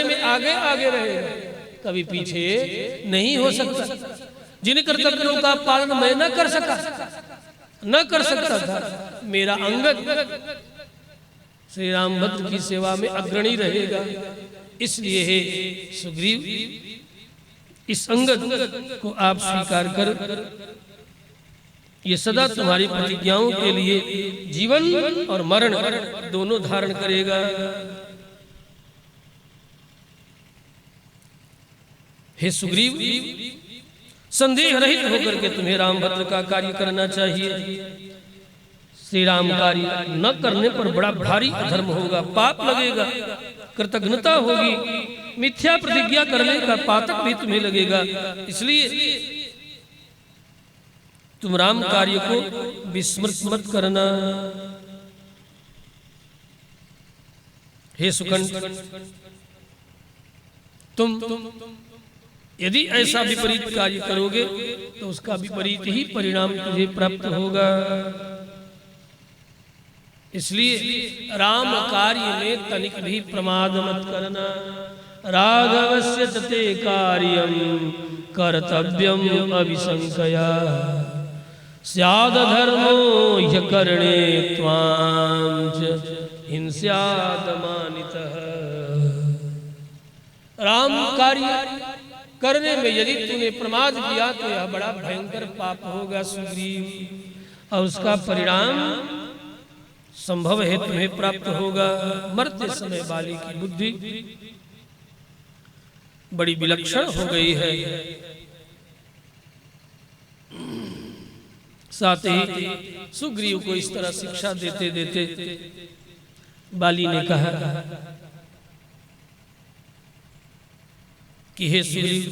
[SPEAKER 1] में आगे आगे रहेगा, कभी पीछे नहीं हो सकता। जिन कर्तव्यों का पालन मैं न कर सकता था, मेरा अंगद श्री रामभद्र की सेवा में अग्रणी रहेगा। इसलिए हे सुग्रीव, इस अंगद को आप स्वीकार कर, ये सदा तुम्हारी प्रतिज्ञाओं के लिए जीवन और मरण दोनों धारण करेगा। हे सुग्रीव, संदेह रहित होकर के तुम्हें रामभद्र का कार्य करना चाहिए। श्री राम कार्य न करने पर बड़ा भारी अधर्म होगा, पाप लगेगा, कृतघ्नता होगी, मिथ्या प्रतिज्ञा करने का पातक भी तुम्हें लगेगा। इसलिए तुम राम कार्य को विस्मृत मत करना। हे सुकंठ, तुम यदि ऐसा विपरीत कार्य करोगे तो उसका विपरीत ही परिणाम तुझे प्राप्त होगा। इसलिए राम कार्य में तनिक भी प्रमाद मत करना। राघवस्य ते कार्यं कर्तव्यम अविशंकया स्याद धर्मो ह्यकर्णे त्वां च हिंस्याद मानितः। राम कार्य करने में यदि तूने प्रमाद किया तो यह बड़ा भयंकर पाप होगा सुग्रीव, और उसका परिणाम संभव है तुम्हें प्राप्त होगा। मरते समय बाली की बुद्धि बड़ी विलक्षण हो गई है। साथ ही सुग्रीव को इस तरह शिक्षा देते देते बाली ने कहा कि हे सुग्रीव,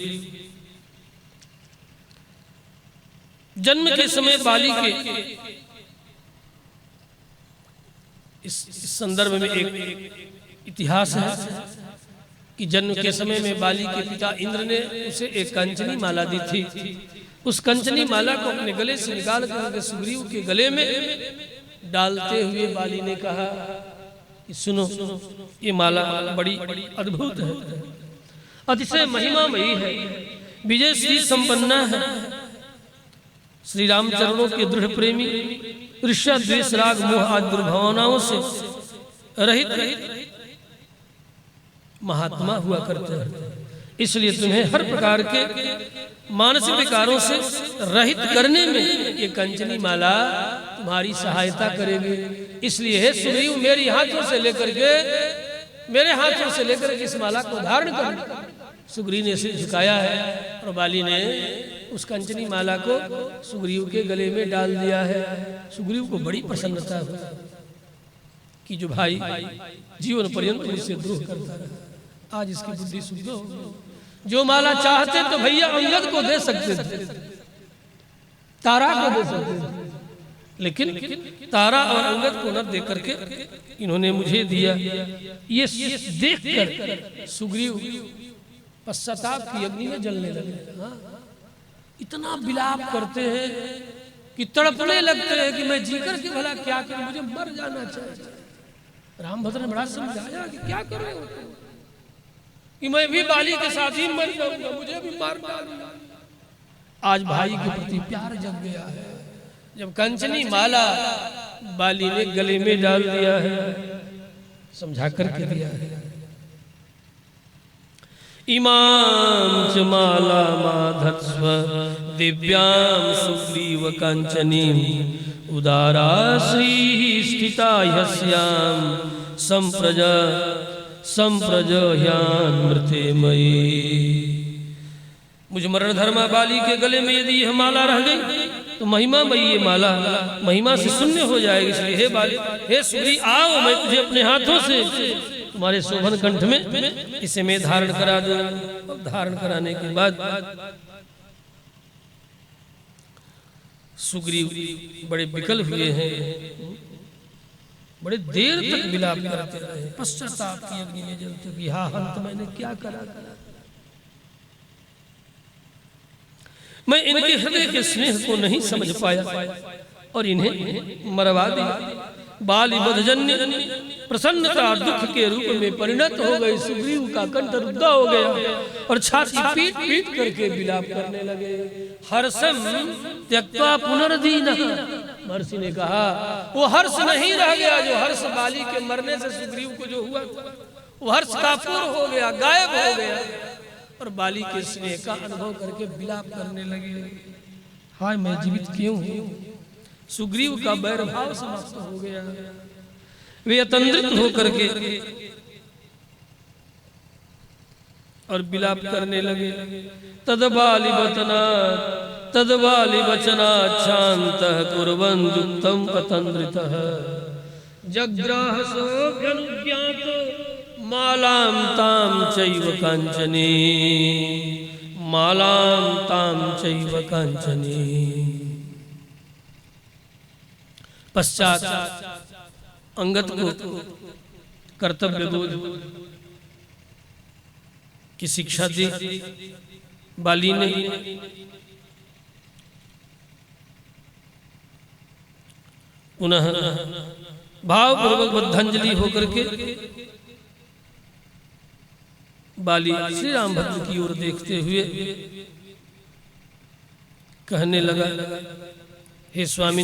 [SPEAKER 1] जन्म के समय बाली के इस संदर्भ में एक इतिहास है कि जन्म के समय में बाली के पिता इंद्र ने उसे एक कंचनी माला दी थी। उस कंचनी माला को अपने गले से निकाल कर सुग्रीव के गले में डालते हुए बाली ने कहा सुनो, ये माला बड़ी अद्भुत है, अतिशय महिमामयी है, विजय श्री संपन्ना है। श्री राम चरणों के दृढ़ प्रेमी, ईर्ष्या द्वेष राग मोह आदि दुर्भावनाओं से रहित महात्मा हुआ करते हैं। इसलिए तुम्हें हर प्रकार के मानसिक विकारों से रहित करने में ये कंचनी माला तुम्हारी सहायता करेगी। इसलिए हे सुग्रीव, मेरे हाथों से लेकर के इस माला को धारण कर। सुग्रीव ने सिर झुकाया है और बाली ने उस कंचनी माला को सुग्रीव के गले में डाल दिया है। सुग्रीव को बड़ी प्रसन्नता हुई कि जो भाई जीवन पर्यंत मुझसे द्रोह करता रहा, आज इसकी बुद्धि शुद्ध हो गई। जो माला चाहते तो भैया अंगद को दे सकते थे, तारा को दे सकते थे, लेकिन तारा और अंगद को न दे करके इन्होंने मुझे दिया। ये देखकर सुग्रीव पश्चाताप की अग्नि में जलने लगे। हाँ, इतना विलाप करते हैं कि तड़पने लगते हैं कि मैं जीकर के भला क्या करूं, मुझे मर जाना चाहिए। रामभद्र ने बड़ा समझाया कि क्या कर रहे हो तुम, कि मैं भी बाली के साथ ही मर जाऊंगा, मुझे भी मार डालूंगा। आज भाई के प्रति प्यार जग गया है। जब कंचनी माला बाली ने गले में डाल दिया है, समझा करके दिया है। इमाम च माला माधत्स्व दिव्यां सुग्रीव कंचनीं उदारा श्री स्थिता ह्यस्यां संप्रजह्यान मृते मयि। मुझ मरण धर्मा बाली के गले में यदि यह माला रह गई तो महिमामयी ये माला महिमा से शून्य हो जाएगी। इसलिए हे बाली, हे सुग्रीव, आओ, मैं तुझे अपने हाथों से तुम्हारे शोभन कंठ में इसे मैं धारण करा दूं। धारण कराने के बाद सुग्रीव बड़े विकल हुए हैं, बड़े देर तक विलाप करते रहे, पश्चाताप की अग्नि में जलते कि हाँ, अंत मैंने क्या करा। मैं इनके हृदय के स्नेह को नहीं समझ पाया और इन्हें मरवा दिया। बाली बधजन्य प्रसन्नता दुख के रूप में परिणत हो गई। सुग्रीव का कंठ रुद्ध हो गया और छाती पीट पीट करके विलाप करने लगे। हर्षम त्यक्त्वा पुनर्दीनः, महर्षि ने कहा वो हर्ष नहीं रह गया जो हर्ष बाली के मरने से सुग्रीव को जो हुआ, वो हर्ष काफूर हो गया, गायब हो गया और बाली के स्नेह का अनुभव करके विलाप करने लगे। हाय, मैं जीवित क्यों हूं। सुग्रीव का बैर भाव समाप्त हो गया। वे अतंद्रित होकर के और विलाप करने लगे। तदबाली वचना शांतः कुर्वन् युक्तं अतंद्रितः जग्राहसोऽभ्यनुज्ञातो मालां तां चैव काञ्चनी, मालां तां चैव काञ्चनी। पश्चात अंगद को कर्तव्य बोध की शिक्षा दी बाली ने। पुनः भावपूर्वक बद्धांजलि होकर के बाली श्री रामभद्र की ओर देखते हुए कहने लगा, हे स्वामी,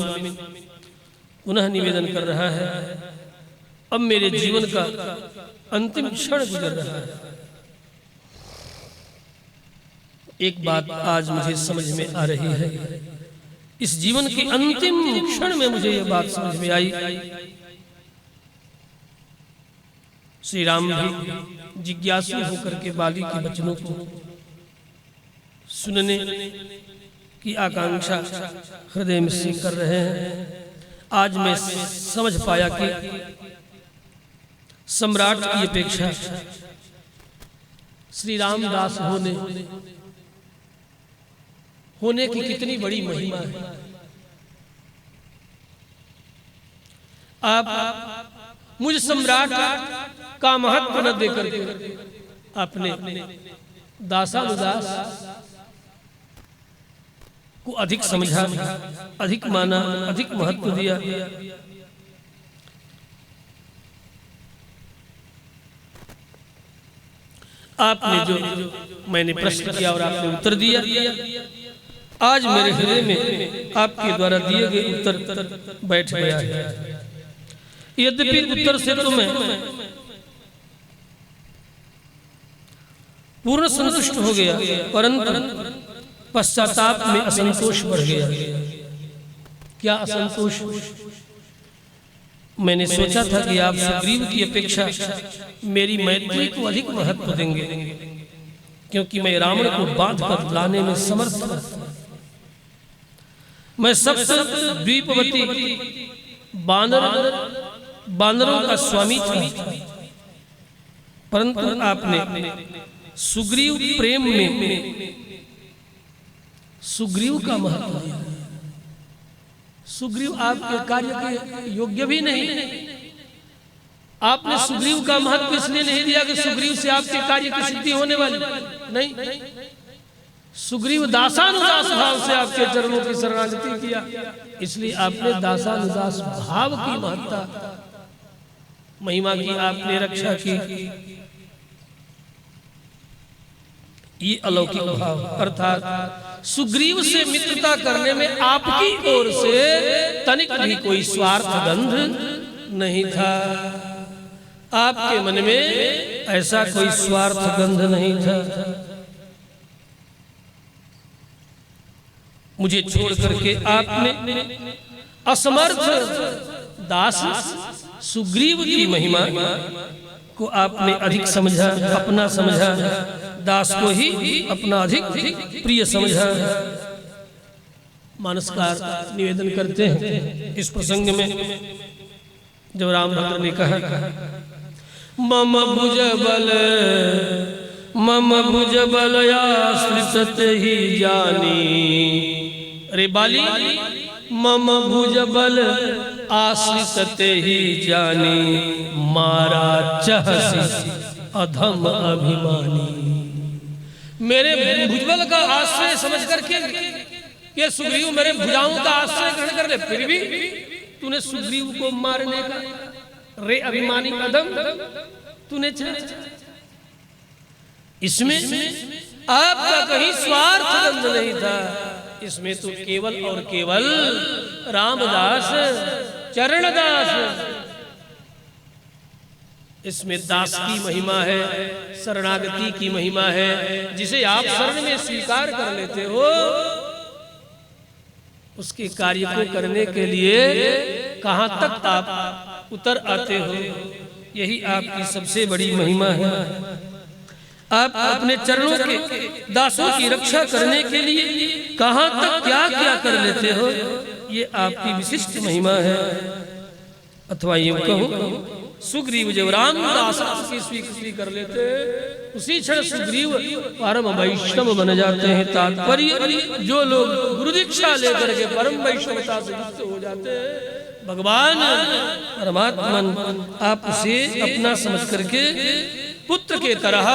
[SPEAKER 1] पुनः निवेदन कर रहा है, अब मेरे जीवन का अंतिम क्षण गुजर रहा है। एक बात आज मुझे समझ में आ रही है, इस जीवन के अंतिम क्षण में मुझे यह बात समझ में आई। श्री राम भी जिज्ञासु होकर के बाली के वचनों को सुनने की आकांक्षा हृदय में से कर रहे हैं। आज मैं समझ पाया कि सम्राट की अपेक्षा श्री रामदास होने की कितनी बड़ी महिमा है। आप मुझ सम्राट का महत्व न देकर के अपने दासानुदास को अधिक समझा, अधिक माना, अधिक महत्व दिया। आपने जो मैंने प्रश्न किया और आपने उत्तर दिया, आज मेरे हृदय में आपके द्वारा दिए गए उत्तर बैठ गया है। यद्यपि उत्तर से तो मैं पूर्ण संतुष्ट हो गया, परंतु पश्चाताप में असंतोष बढ़ गया। क्या असंतोष? मैंने सोचा था कि आप सुग्रीव की अपेक्षा मेरी मैत्री को अधिक महत्व देंगे, क्योंकि मैं रावण को बांध कर लाने में समर्थ था। मैं सबसे द्वीपवती बानरों का स्वामी था, परंतु आपने सुग्रीव प्रेम में सुग्रीव का महत्व दिया। सुग्रीव आपके कार्य के योग्य भी नहीं। आपने सुग्रीव का महत्व इसलिए नहीं दिया कि सुग्रीव से आपके कार्य की सिद्धि होने वाली नहीं। सुग्रीव दासानुदास भाव से आपके चरणों की शरणागति किया, इसलिए आपने दासानुदास भाव की महत्ता महिमा की, आपने रक्षा की। ये अलौकिक भाव अर्थात सुग्रीव से मित्रता करने में आपकी ओर से तनिक भी कोई स्वार्थ गंध नहीं था। आपके मन में ऐसा कोई स्वार्थ गंध नहीं था। मुझे छोड़ करके आपने असमर्थ दास सुग्रीव की महिमा को आपने अधिक समझा, अपना समझा, दास को ही अपना अधिक प्रिय समझा। मानसकार निवेदन करते हैं इस प्रसंग में, जब राम भद्र ने कहा मम भुज बल आश्रित ही जानी। अरे बाली, मम भुज बल आश्रित ही जानी, मारा चहसी अधम अभिमानी। मेरे भुजबल का आश्रय समझ करके ये सुग्रीव मेरे भुजाओं का आश्रय ग्रहण कर ले, फिर भी तूने सुग्रीव को मारने का, रे अभिमानी अधम, तूने चाहा। इसमें आपका कहीं स्वार्थ गंध नहीं था। इसमें तो केवल और केवल रामदास, चरणदास, इसमें दास की महिमा है, शरणागति की महिमा है। जिसे आप शरण में स्वीकार कर लेते हो, उसके कार्य को करने के लिए कहां तक आप उतर आते हो, यही आपकी सबसे बड़ी महिमा है। आप अपने चरणों के दासों की रक्षा करने के लिए कहां तक क्या क्या कर लेते हो, ये आपकी विशिष्ट महिमा है। अथवा यूं कहूं, सुग्रीव जब रामदास की स्वीकृति कर लेते, उसी क्षण सुग्रीव परम वैष्णव बन जाते हैं। तात्पर्य, जो लोग गुरु दीक्षा लेकर के परम वैष्णवता से युक्त हो जाते हैं, भगवान परमात्मा आप उसे अपना समझ करके पुत्र के तरह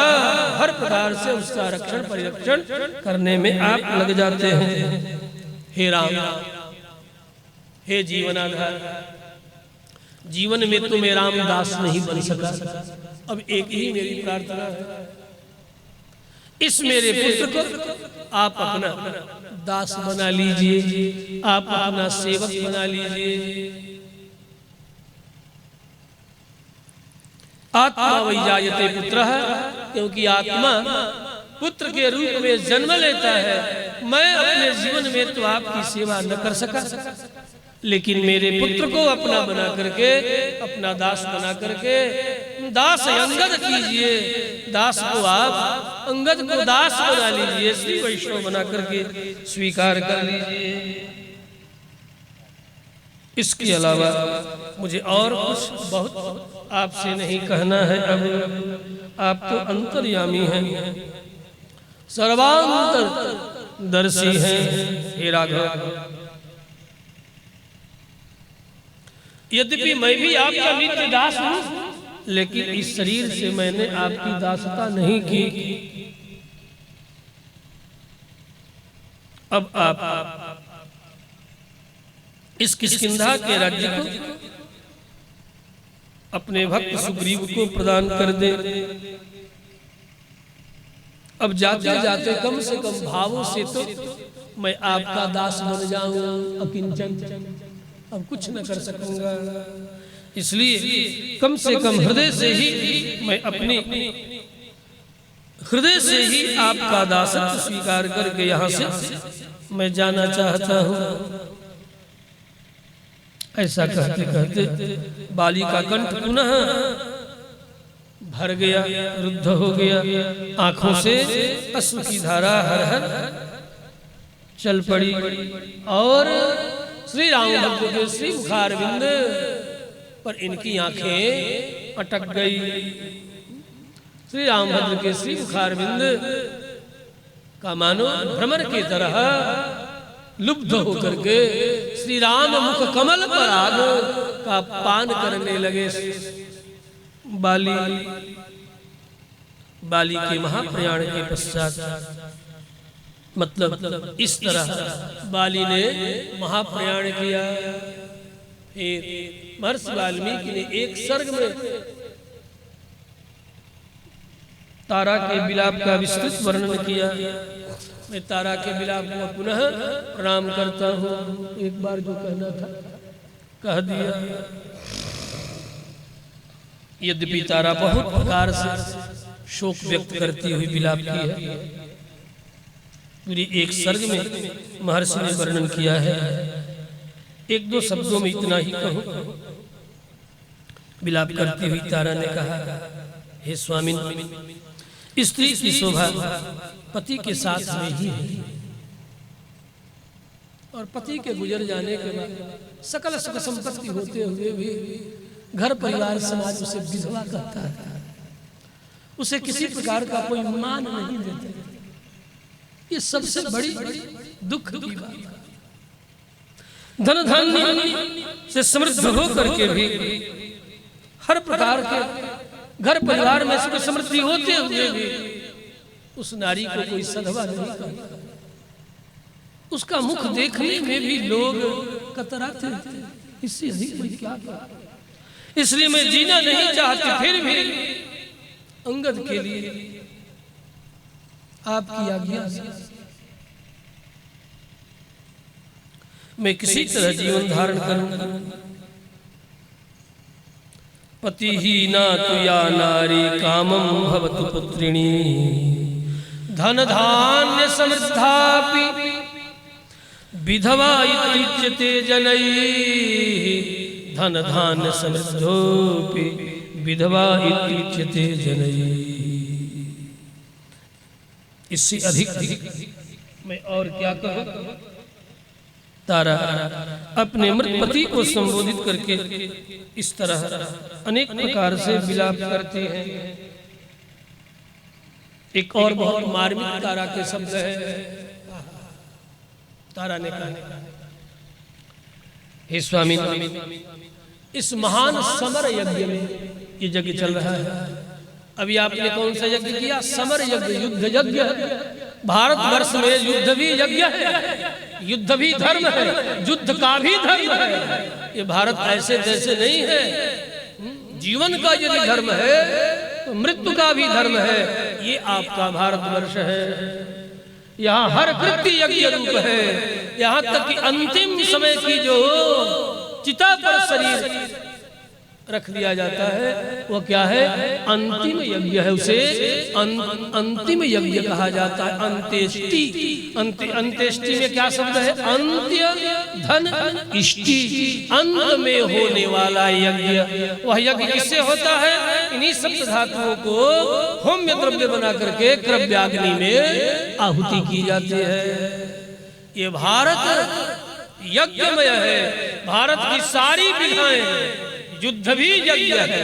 [SPEAKER 1] हर प्रकार से उसका रक्षण परिरक्षण करने में आप लग जाते हैं। हे राम, हे जीवनाधार, जीवन में तुम्हें रामदास नहीं बन सका, अब एक ही मेरी प्रार्थना है, इस मेरे पुत्र को आप अपना दास बना लीजिए, आप अपना सेवक बना लीजिए। आत्मा वै जायते पुत्र है, क्योंकि आत्मा पुत्र के रूप में जन्म लेता है। मैं अपने जीवन में तो आपकी सेवा न कर सका, लेकिन मेरे पुत्र को अपना बना करके, अपना दास बना करके, दास अंगद कीजिए, दास को आप अंगद को दास बना लीजिए, श्री वैष्णव बना करके स्वीकार कर लीजिए। इसके अलावा मुझे और कुछ बहुत आपसे नहीं कहना है। अब आप तो अंतर्यामी हैं, सर्वांतर दर्शी हैं। हे राघव, यद्यपि मैं भी आपका नित्य दास हूं, लेकिन इस शरीर से मैंने आपकी दासता नहीं की। अब आप इस किष्किंधा के राज्य को अपने भक्त सुग्रीव को प्रदान कर दे। अब जाते जाते कम से कम भावों से तो मैं आपका दास बन जाऊं, अकिंचन, अब कुछ न कर सकूंगा। इसलिए कम से कम हृदय से ही मैं अपनी हृदय से ही आपका दासत्व स्वीकार करके यहाँ से मैं जाना चाहता हूँ। ऐसा कहते कहते बाली का कंठ पुनः भर गया, रुद्ध हो गया, आंखों से अश्रु की धारा हर हर चल पड़ी और श्री रामभद्र के श्री मुखारविंद पर इनकी आंखें अटक गई। श्री रामभद्र के श्री मुखारविंद का मानो भ्रमर की तरह लुब्ध होकर के श्री राम मुख कमल पर आग का पान करने लगे। बाली के महाप्रयाण के पश्चात, मतलब इस तरह बाली ने महाप्रयाण किया। फिर महर्षि वाल्मीकि ने एक सर्ग में तारा के विलाप का विस्तृत वर्णन किया। मैं तारा के विलाप को पुनः प्रणाम करता हूँ। एक बार जो कहना था कह दिया। यद्यपि तारा बहुत प्रकार से शोक व्यक्त करती हुई विलाप की है, पूरी एक सर्ग में महर्षि ने वर्णन किया है। एक दो शब्दों में इतना ही कहूं। विलाप करती हुई तारा ने कहा, हे स्वामी, स्त्री की शोभा पति के साथ में ही है और पति के गुजर जाने के बाद सकल सुख संपत्ति होते हुए भी घर परिवार समाज उसे विधवा कहता है, उसे किसी प्रकार का कोई मान नहीं देते। ये सबसे बड़ी दुख की बात है। धन धान्य से समृद्ध होकर के भी हर प्रकार के घर परिवार में सुख समृद्धि होते हुए भी उस नारी को कोई सधवा नहीं करता। उसका मुख देखने में भी लोग कतराते थे। इससे अधिक कोई क्या करता। इसलिए मैं जीना नहीं चाहती, फिर भी अंगद के लिए आपकी आज्ञा मैं किसी तरह जीवन धारण करूं। पति ही ना तु या नारी कामं भवतु पुत्रिणी, धन धान्य समृद्धापि विधवा इत्युच्यते जनैः, धन धान्य समृद्धोपि विधवा इत्युच्यते जनैः। इससे अधिक मैं और क्या कहूं। तारा अपने मृत पति को संबोधित करके इस तरह अनेक प्रकार से विलाप करते हैं। एक और बहुत मार्मिक तारा के शब्द है। तारा ने कहा, हे स्वामी, इस महान समर यज्ञ में ये यज्ञ चल रहा है। अभी आपने कौन सा यज्ञ किया? समर यज्ञ, युद्ध यज्ञ। भारतवर्ष में युद्ध भी यज्ञ है, युद्ध भी धर्म है, युद्ध का भी धर्म है। ये भारत ऐसे जैसे नहीं है। जीवन का यदि धर्म है तो मृत्यु का भी धर्म है। ये आपका भारतवर्ष है। यहाँ हर कृत्य यज्ञ रूप है। यहाँ तक कि अंतिम समय की जो चिता पर शरीर रख दिया जाता है वो क्या है? अंतिम यज्ञ है। उसे अंतिम यज्ञ कहा जाता है। अंत्येष्टि। अंत्येष्टि में क्या शब्द है? अंत्य धन इष्टि, अंत में होने वाला यज्ञ। वह यज्ञ किससे होता है? इन्हीं सप्त धातुओं को होम्य द्रव्य बना करके क्रव्याग्नि में आहुति की जाती है। ये भारत यज्ञमय है। भारत की सारी विधाएं युद्ध भी यज्ञ है।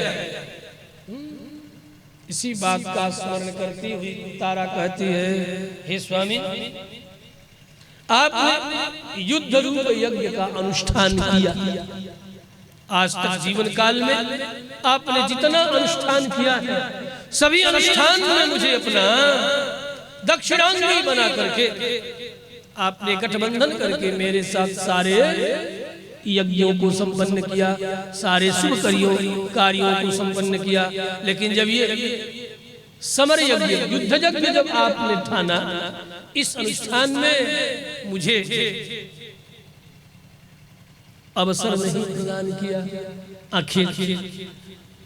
[SPEAKER 1] इसी बात का स्मरण करती हुई तारा कहती है, हे स्वामी, आपने युद्ध रूप यज्ञ का अनुष्ठान किया। आज तक जीवन काल में आपने जितना अनुष्ठान किया है, सभी अनुष्ठान में मुझे अपना दक्षिणांगी बना करके आपने गठबंधन करके मेरे साथ सारे यज्ञों को संपन्न किया, सारे शुभ कार्यों को संपन्न किया। लेकिन जब ये समर यज्ञ युद्ध यज्ञ जब आपने ठाना, इस अनुष्ठान में मुझे अवसर नहीं प्रदान किया। आखिर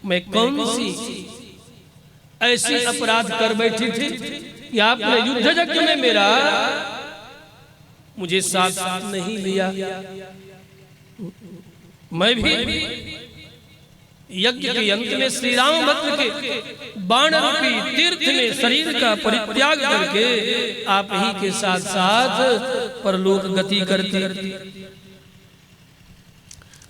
[SPEAKER 1] मैं कौन सी ऐसी अपराध कर बैठी थी कि आपने युद्ध यज्ञ में मेरा मुझे साथ नहीं लिया। मैं भी यज्ञ के अंत में श्री राम भक्त के बाण रूपी तीर्थ में शरीर का परित्याग करके आप ही के साथ साथ परलोक गति करती।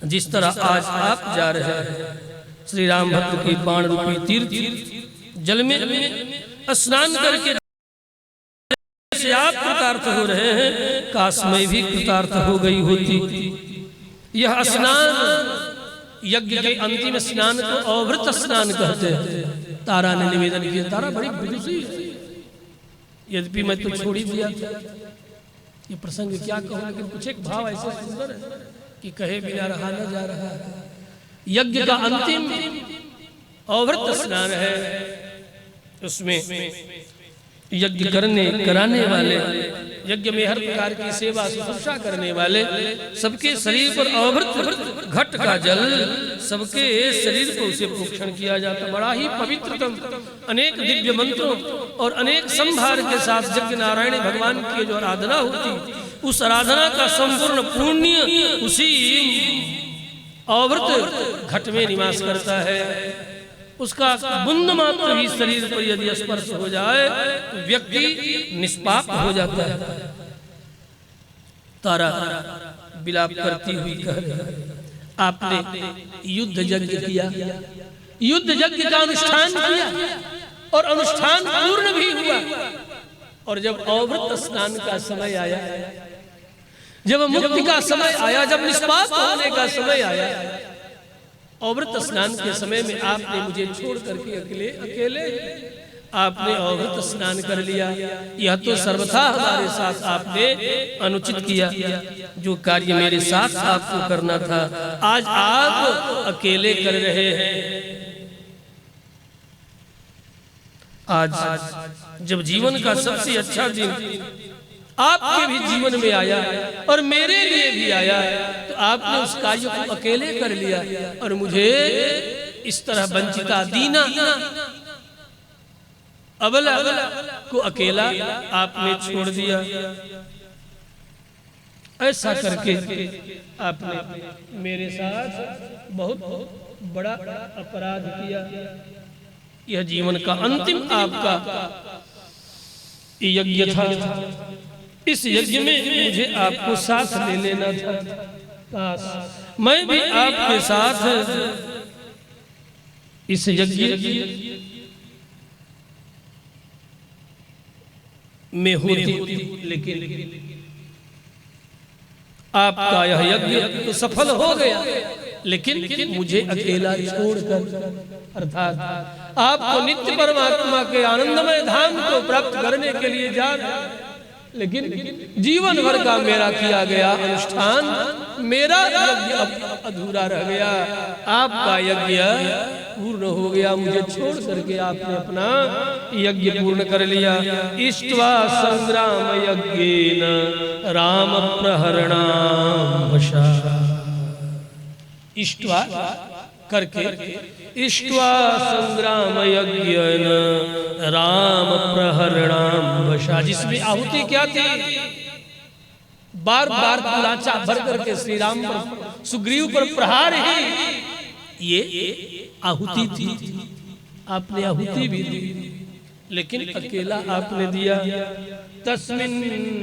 [SPEAKER 1] जिस तरह आज आप जा रहे हैं श्री राम भक्त के बाण रूपी तीर्थ जल में स्नान करके से आप कृतार्थ हो रहे हैं, काश मैं भी कृतार्थ हो गई होती। यह स्नान यज्ञ के अंतिम स्नान को अवृत स्नान कहते हैं। तारा ने निवेदन किया, तारा बड़ी विदुषी है, यद्यपि मैं तो छोड़ ही दिया था। ये प्रसंग क्या कहूं, लेकिन कुछ एक भाव ऐसा सुंदर है कि कहे बिना रहा न जा रहा है। यज्ञ का अंतिम अवृत स्नान है, उसमें यज्ञ कराने वाले, यज्ञ में हर प्रकार की सेवा शुश्रूषा करने वाले, सबके शरीर पर अवृत घट का जल सबके शरीर को उसे प्रोक्षण किया जाता। बड़ा ही पवित्रतम अनेक दिव्य मंत्रों और अनेक संभार के साथ यज्ञ नारायण भगवान की जो आराधना होती, उस आराधना का संपूर्ण पुण्य उसी अवृत घट में निवास करता है। उसका बूंद मात्र भी शरीर पर यदि स्पर्श हो जाए तो व्यक्ति निष्पाप हो जाता है। तारा विलाप करती हुई कह रही है, आपने युद्ध यज्ञ किया, युद्ध यज्ञ का अनुष्ठान किया और अनुष्ठान पूर्ण भी हुआ। और जब अवृत स्नान का समय आया, जब मुक्ति का समय आया, जब निष्पाप होने का समय आया, अवृत स्नान के समय में आपने मुझे छोड़ करके अकेले आपने अवृत स्नान कर लिया। यह तो सर्वथा हमारे साथ आपने अनुचित किया। जो कार्य मेरे साथ आपको करना था आज आप अकेले कर रहे हैं। आज जब जीवन का सबसे अच्छा दिन आपके भी जीवन में आया और मेरे लिए भी आया, तो आपने उस कार्य को अकेले कर लिया और मुझे इस तरह वंचिता दीना अबला को अकेला आपने छोड़ दिया। ऐसा करके आपने मेरे साथ बहुत बड़ा अपराध किया। यह जीवन का अंतिम आपका यज्ञ था। इस यज्ञ में मुझे आपको साथ ले लेना था। काश मैं भी आपके साथ इस यज्ञ में होती, लेकिन आपका यह यज्ञ तो सफल हो गया, लेकिन मुझे अकेला छोड़कर, अर्थात आपको नित्य परमात्मा के आनंदमय धाम को प्राप्त करने के लिए जा रहा, लेकिन जीवन भर का मेरा किया गया अनुष्ठान, मेरा यज्ञ अधूरा रह गया। आपका यज्ञ पूर्ण हो गया, मुझे छोड़ करके आपने अपना यज्ञ पूर्ण कर लिया। इष्ट्वा संग्राम यज्ञेन राम प्रहरणाम वशा। इष्ट्वा करके, इष्ट्वा संग्राम यज्ञेन राम प्रहरणाम वशा, जिसमें आहुति क्या थी? बार बार कुलाचा भर करके श्री राम पर, सुग्रीव पर प्रहार ही ये आहुति थी। आपने आहुति भी दी, लेकिन अकेला आपने दिया। तस्मिन्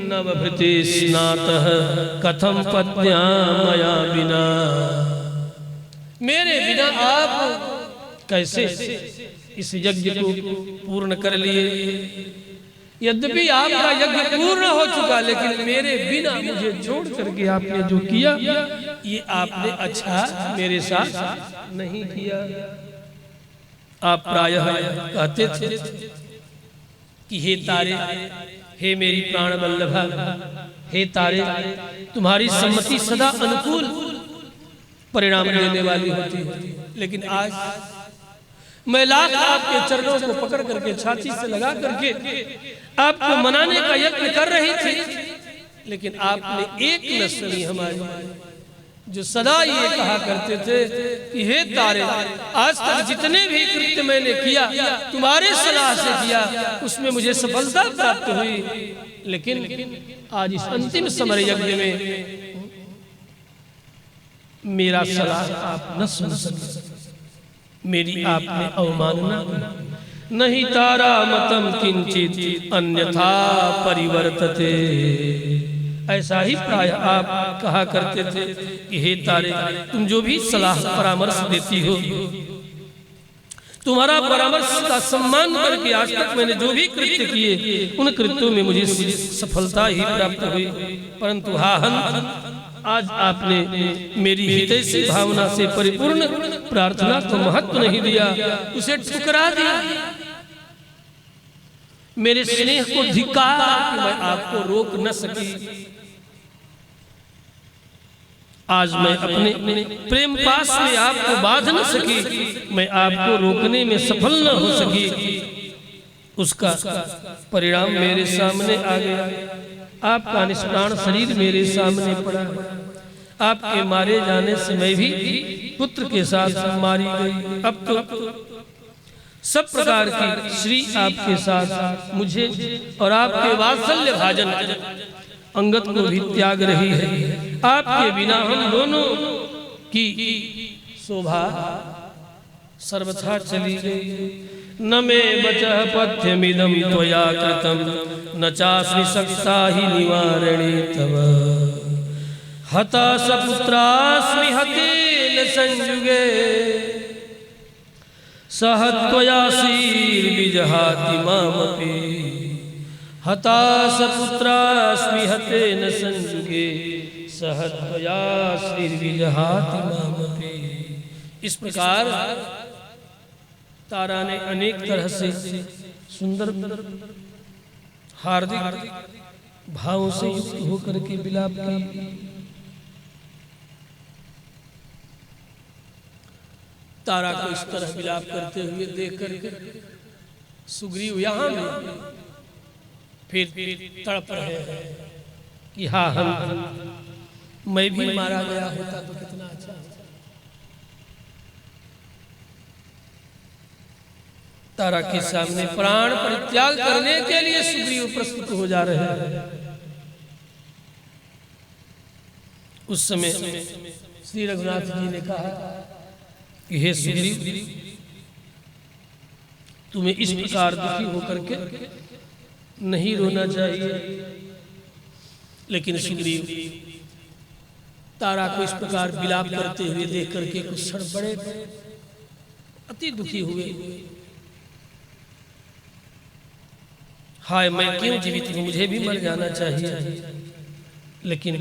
[SPEAKER 1] नवभृते स्नातः कथम पत्न्या मया बिना। मेरे बिना आप कैसे इस यज्ञ को पूर्ण कर लिए? यद्यपि आपका यज्ञ पूर्ण हो चुका, लेकिन मेरे बिना मुझे छोड़ करके आपने जो किया, ये आपने अच्छा मेरे साथ नहीं किया। आप प्रायः कहते थे कि हे तारे, हे मेरी प्राण वल्लभा, हे तारे, तुम्हारी सम्मति सदा अनुकूल परिणाम देने वाली होती है। लेकिन आज मैं लाख आपके चरणों को पकड़ करके छाती से लगा करके आपको मनाने का यत्न कर रही थी, लेकिन आपने एक न सुनी हमारी, जो सदा ये कहा करते थे कि हे तारे, आज तक जितने भी कृत्य मैंने किया तुम्हारे सलाह से किया, उसमें मुझे सफलता प्राप्त हुई, लेकिन आज इस अंतिम समर यज्ञ में मेरा सलाह आप न सुन सके, मेरी आपने अवमानना की। नहीं तारा मतम किंचित अन्यथा परिवर्तते, ऐसा ही प्राय आप कहा करते थे कि हे तारे, तुम जो भी सलाह परामर्श देती हो, तुम्हारा परामर्श का सम्मान करके आज तक मैंने जो भी कृत्य किए उन कृत्यों में मुझे सफलता ही प्राप्त हुई, परंतु हाहन आज आपने मेरी हितैषी भावना से परिपूर्ण प्रार्थना को महत्व नहीं दिया, उसे ठुकरा दिया, मेरे स्नेह को धिक्कारा कि मैं आपको रोक न सकी। आज मैं अपने प्रेम पास में आपको बांध न सकी, मैं आपको रोकने में सफल न हो सकी, उसका परिणाम मेरे सामने आ गया। आपका निष्प्राण शरीर मेरे सामने पड़ा, आपके मारे जाने से मैं भी पुत्र के साथ मारी गई। अब तो सब प्रकार की श्री आपके साथ मुझे और आपके वात्सल्य भाजन अंगत को भी त्याग रही है। आपके बिना हम दोनों की शोभा सर्वथा चली गई। न मे बचः पथ्यमिदं त्वया कृतं, न चास्मि शक्ता हि निवारणे तव। हता सपुत्रास्मि हतेन संयुगे, सह त्वया शीर्विजहाति मामपि। हता सपुत्रास्मि हतेन संयुगे, सह त्वया शीर्विजहाति मामपि। इस प्रकार तारा ने अनेक तरह से सुंदर हार्दिक भावों से युक्त होकर के विलाप की। तारा को इस तरह विलाप करते हुए देख करके सुग्रीव यहाँ भी फिर तड़प रहे हैं कि हाँ मैं भी मारा गया होता तो कितना अच्छा होता। तारा के सामने प्राण परित्याग करने के लिए सुग्रीव प्रस्तुत हो जा रहे हैं। उस समय श्री रघुनाथ जी ने कहा कि हे सुग्रीव, तुम्हें इस प्रकार दुखी होकर के नहीं रोना चाहिए। लेकिन सुग्रीव तारा को इस प्रकार विलाप करते हुए देख करके कुछ क्षण बड़े अति दुखी हुए। हाय मैं क्यों जीवित हूं, मुझे भी मर जाना चाहिए, लेकिन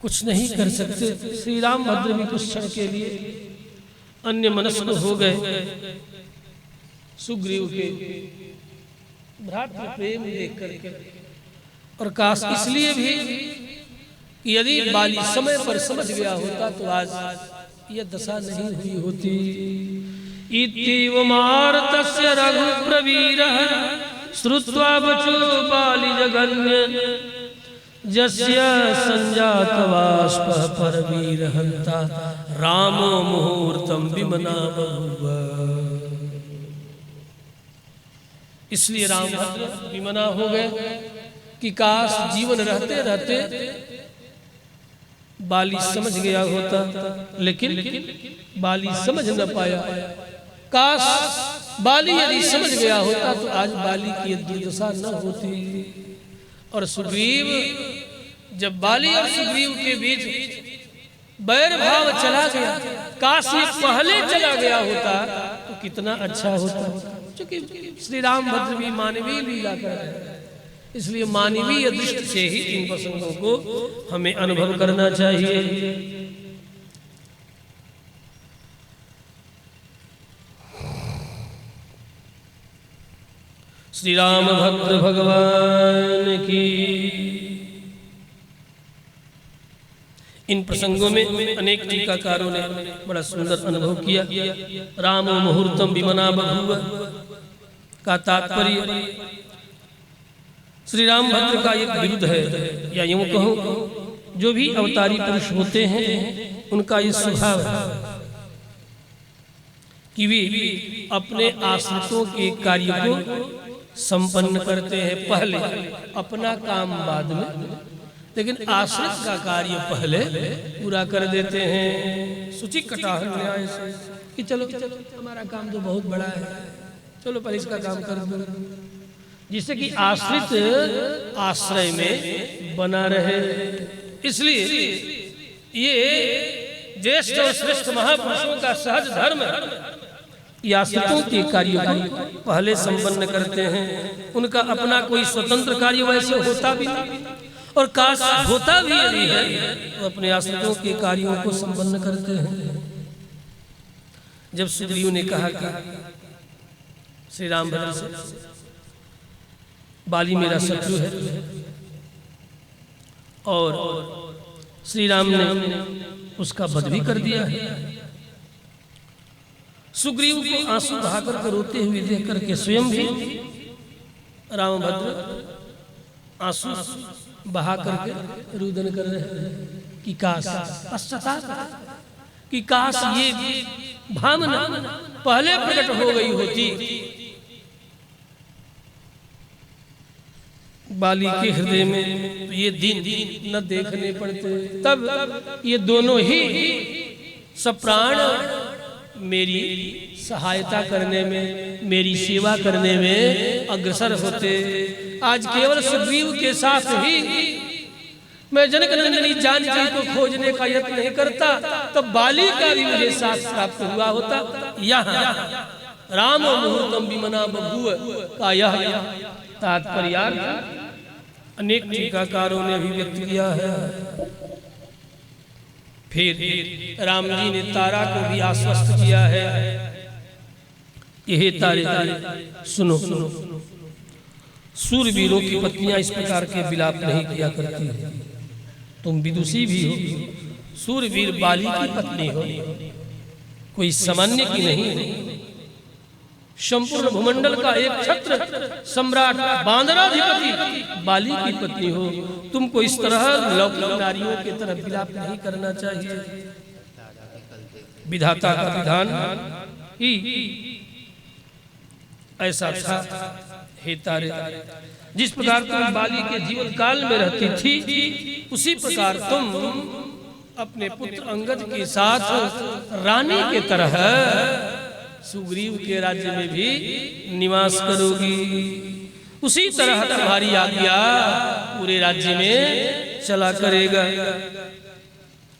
[SPEAKER 1] कुछ नहीं कर सकते। श्री राम भद्र भी कुछ क्षण के लिए अन्य मनस्क हो गए। सुग्रीव के भ्रातृ प्रेम देख करके, और काश इसलिए भी कि यदि बाली समय पर समझ गया होता तो आज यह दशा नहीं हुई होती। इतीव मारतस्य रघुप्रवीरः श्रुत्वा वचो बाली जघन्य, जस्य संजात बाष्पः परवीरहंता, रामो मुहूर्तम विमना बभूव। इसलिए राम विमना हो गए कि काश जीवन रहते रहते बाली समझ गया होता, लेकिन बाली समझ न पाया। काश बाली यदि समझ गया होता तो आज बाली की दुर्दशा न होती। और सुग्रीव, जब बाली और सुग्रीव के बीच बैर भाव चला गया, काश ये पहले चला गया होता तो कितना अच्छा होता। क्योंकि श्री राम भद्र भी मानवीय लीला कर रहे हैं, इसलिए मानवीय दृष्टि से ही इन प्रसंगों को हमें अनुभव करना चाहिए। श्री राम भद्र भगवान की। इन प्रसंगों में अनेक टीकाकारों ने बड़ा सुंदर अनुभव किया। रामो मुहूर्तम विमना बभूव का तात्पर्य श्री रामभद्र का एक विरुद्ध है, या यूं कहूं जो भी अवतारी पुरुष होते हैं उनका ये स्वभाव है कि वे अपने आश्रितों के कार्य को संपन्न करते हैं पहले, अपना काम बाद में, लेकिन आश्रित का कार्य पहले पूरा कर देते हैं। सूची कटाह न्याय से कि चलो हमारा काम तो बहुत बड़ा है, चलो पर इसका काम कर दो, जिससे कि आश्रित आश्रय में बना रहे। इसलिए ये ज्येष्ठ और श्रेष्ठ महापुरुषों का सहज धर्म आश्रितों के कार्यों को पहले संपन्न करते हैं। उनका अपना कोई स्वतंत्र कार्य वैसे होता भी नहीं, और काश होता भी यदि है तो अपने आश्रितों के कार्यों को संपन्न करते हैं। जब सुग्रीव ने कहा कि श्री रामभद्र से बाली मेरा शत्रु है, और श्री राम ने उसका वध भी कर दिया है, सुग्रीव को आंसू बहाकर के रोते हुए देख करके स्वयं भी रामभद्र आंसू बहा करके रुदन कर रहे हैं कि काश पश्चाताप कि काश ये भावना पहले प्रकट हो गई होती, बाली के हृदय में तो ये दिन न देखने पड़ते, तब ये दोनों ही सप्राण मेरी सहायता करने में, मेरी सेवा करने में अग्रसर होते। आज केवल सुग्रीव के साथ ही मैं जनक नंदिनी जानकी को खोजने का यत्न नहीं करता, तो बाली का भी मुझे साथ प्राप्त हुआ होता। यहाँ राम मुहूर्तम विमना बभूव का यह तात्पर्य अनेक टीकाकारों ने अभिव्यक्त किया है। फिर राम जी ने तारा को भी आश्वस्त किया है, ये तारे सुनो, सूरवीरों की पत्नियां इस प्रकार के विलाप नहीं किया करती है। तुम विदुषी भी हो, सूरवीर बाली की पत्नी हो, कोई सामान्य की नहीं। संपूर्ण भूमंडल का एक छत्र सम्राट बांदराधिपति बाली की पत्नी हो, तुमको इस तरह लौकिक नारियों की तरह विलाप नहीं करना चाहिए। विधाता का विधान ही ऐसा था। हे तारे, जिस प्रकार तुम बाली के जीवन काल में रहती थी, उसी प्रकार तुम अपने पुत्र अंगद के साथ रानी के तरह सुग्रीव के राज्य में भी निवास करोगी। उसी तरह तुम्हारी आज्ञा पूरे राज्य में चला करेगा।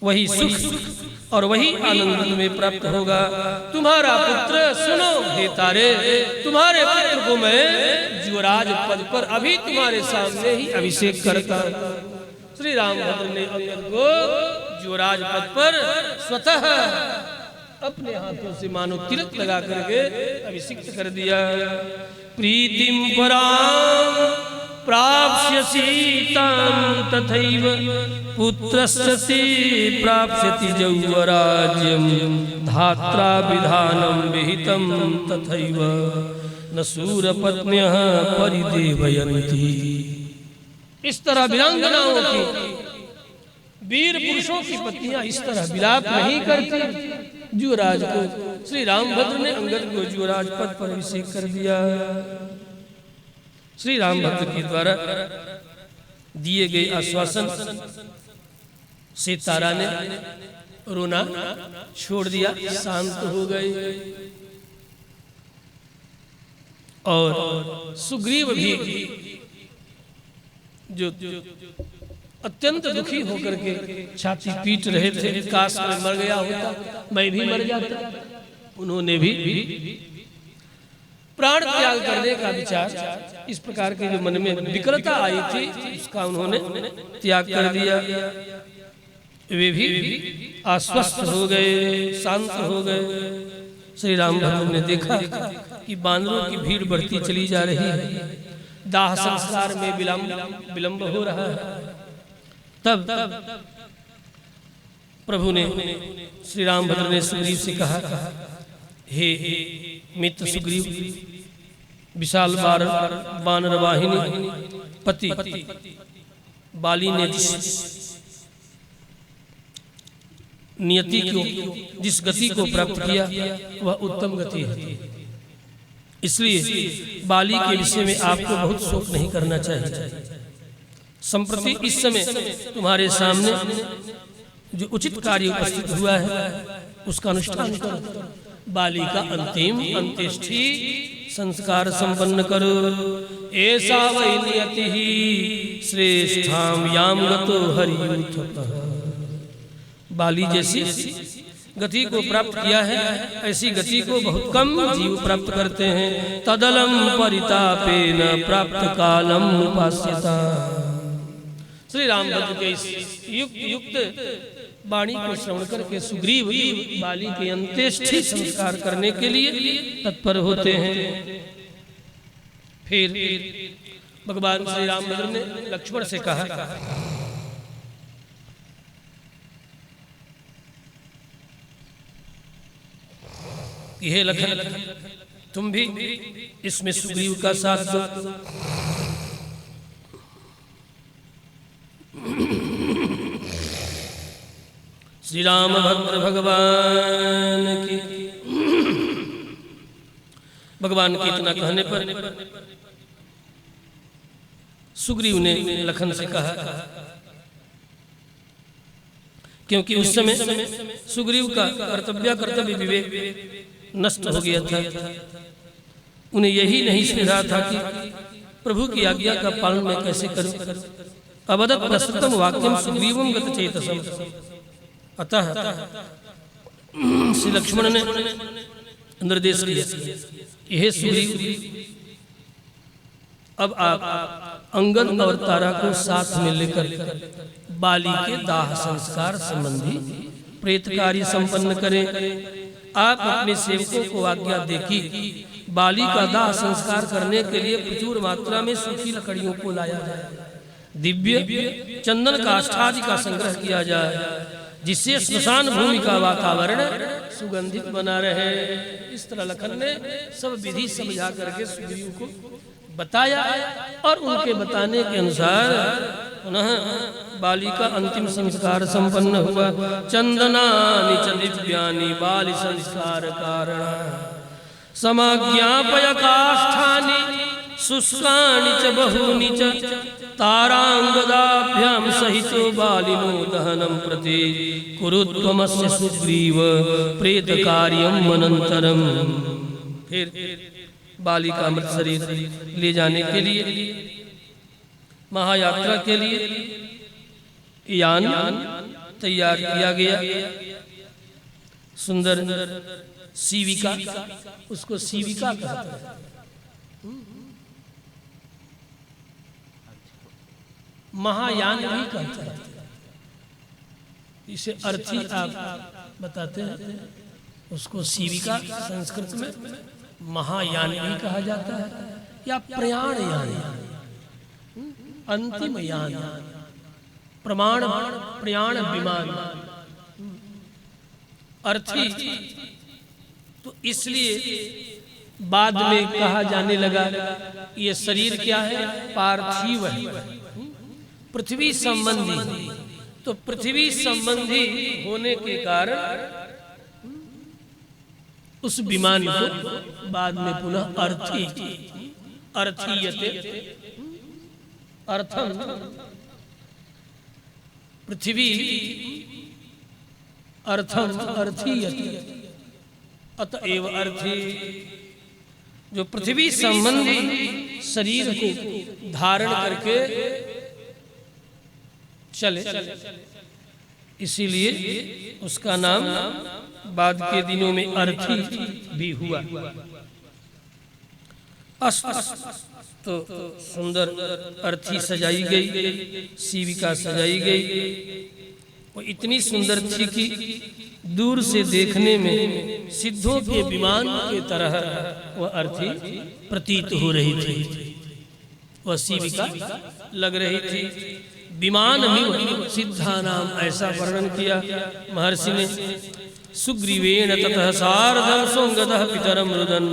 [SPEAKER 1] वही सुख और वही आनंद में प्राप्त होगा। तुम्हारा पुत्र, सुनो हे तारे, तुम्हारे पुत्र को मैं युवराज पद पर अभी तुम्हारे सामने ही अभिषेक करता। श्री रामभद्र ने अंगद को युवराज पद पर स्वतः अपने हाथों से मानो तिलक लगा करके अभिषिक्त कर दिया। प्रीतिम पराम प्राप्स्यसि तां तथैव पुत्रस्य प्राप्स्यति यौवराज्यं धात्रा विधानं विहितं तथैव न शूरपत्न्यः परिदेवयन्ति। इस तरह वीरांगनाओं की, वीर पुरुषों की पत्नियां इस तरह विलाप नहीं करती। युवराज को श्री रामभद्र ने अंगद को युवराज पद पर अभिषेक कर दिया। श्री रामभद्र के द्वारा दिए गए आश्वासन से तारा ने रोना छोड़ दिया, शांत हो गए। और सुग्रीव भी जो अत्यंत दुखी होकर के छाती पीट रहे थे, काश मैं मर गया होता, मैं भी मर जाता, उन्होंने भी प्राण त्याग करने का विचार, इस प्रकार के जो मन में विकलता आई थी, उसका उन्होंने त्याग कर दिया। वे भी आश्वस्त हो गए, शांत हो गए। श्री रामभद्र ने देखा कि बानरों की भीड़ बढ़ती चली जा रही है, दाह संस्कार में विलंब हो रहा है। तब प्रभु ने श्री रामभद्र ने सुग्रीव से कहा, हे मित्र सुग्रीव, विशाल वानर वाहिनी पति बाली ने नियति को जिस गति को प्राप्त किया वह उत्तम गति है। इसलिए बाली के विषय में आपको बहुत शोक नहीं करना चाहिए। संप्रति इस समय तुम्हारे सामने जो उचित कार्य उपस्थित हुआ है उसका अनुष्ठान करो। बाली का अंतिम अंत्येष्टि संस्कार संपन्न करो। ऐसा वै नियति श्रेष्ठाम याम गतो हरियूथपः। बाली जैसी गति को प्राप्त किया है ऐसी गति को बहुत कम जीव प्राप्त करते हैं। तदलम परितापेन प्राप्त कालम उपास्यता। श्री रामभद्र के इस युक्त वाणी को श्रवण करके सुग्रीव बाली के अंत्येष्टि संस्कार करने के लिए तत्पर होते हैं। फिर भगवान श्री रामभद्र ने लक्ष्मण से कहा, यह लखन तुम भी इसमें सुग्रीव का साथ दो। श्री रामभद्र भगवान की। भगवान के इतना कहने पर सुग्रीव ने लखन से कहा, क्योंकि उस समय सुग्रीव का कर्तव्य विवेक नष्ट हो गया था। उन्हें यही नहीं सुझा था कि प्रभु की आज्ञा का पालन मैं कैसे करूं। अवदत् प्रस्तुतम वाक्यम सुग्रीवम गतचेतसम। अतः श्री लक्ष्मण ने निर्देश दिया, यह सुग्रीव, अब आप अंगद और तारा को साथ में लेकर बाली के दाह संस्कार संबंधी प्रेत कार्य संपन्न करें। आप अपने सेवकों को आज्ञा दे कि बाली का दाह संस्कार करने के लिए प्रचुर मात्रा में सूखी लकड़ियों को लाया जाए, दिव्य चंदन काष्ठादि का संग्रह किया जाए, जिससे स्मशान भूमि का वातावरण सुगंधित बना रहे। इस तरह लखन ने सब विधि समझा करके सुग्रीव को बताया और उनके बताने के अनुसार पुनः बाली का अंतिम संस्कार संपन्न हुआ। चंदनानि च दिव्यानि बाली संस्कार कारण समाज्ञापय काष्ठानि शुष्कानि च बहूनि च तारांगदाभ्याम सहितो बालिनो दहनं प्रति कुरुत्वमस्य सुग्रीव प्रेत कार्यम अनंतरम। फिर बाली का अमृत शरीर ले जाने के लिए महायात्रा के लिए यान तैयार किया गया। सुंदर सीविका, उसको सीविका कहते हैं। महायान भी कहते हैं। इसे अर्थी आप बताते हैं, उसको सीविका संस्कृत में महायान भी कहा जाता है या प्रयाण यान, अंतिम यान, प्रमाण प्रयाण विमान। अर्थी तो इसलिए बाद में कहा जाने लगा ये शरीर क्या है, पार्थिव है, पृथ्वी संबंधी। तो पृथ्वी संबंधी होने के कारण उस विमान को बाद में पुनः अर्थी, अर्थीयते, अर्थम पृथ्वी, अर्थम अर्थीयते, अतएव अर्थी। जो पृथ्वी संबंधी शरीर को धारण करके चले, इसीलिए उसका नाम बाद के दिनों में अर्थी भी हुआ। तो सुंदर अर्थी सजाई गई, सीविका सजाई गई। वो इतनी सुंदर थी कि दूर से देखने में सिद्धों के विमान की तरह वह अर्थी प्रतीत हो रही थी। वह सीविका लग रही थी। विमान सिद्धा नाम, ऐसा वर्णन किया महर्षि ने। सुग्रीवेण ततः सार्धं सोंगतः पितरं रुदन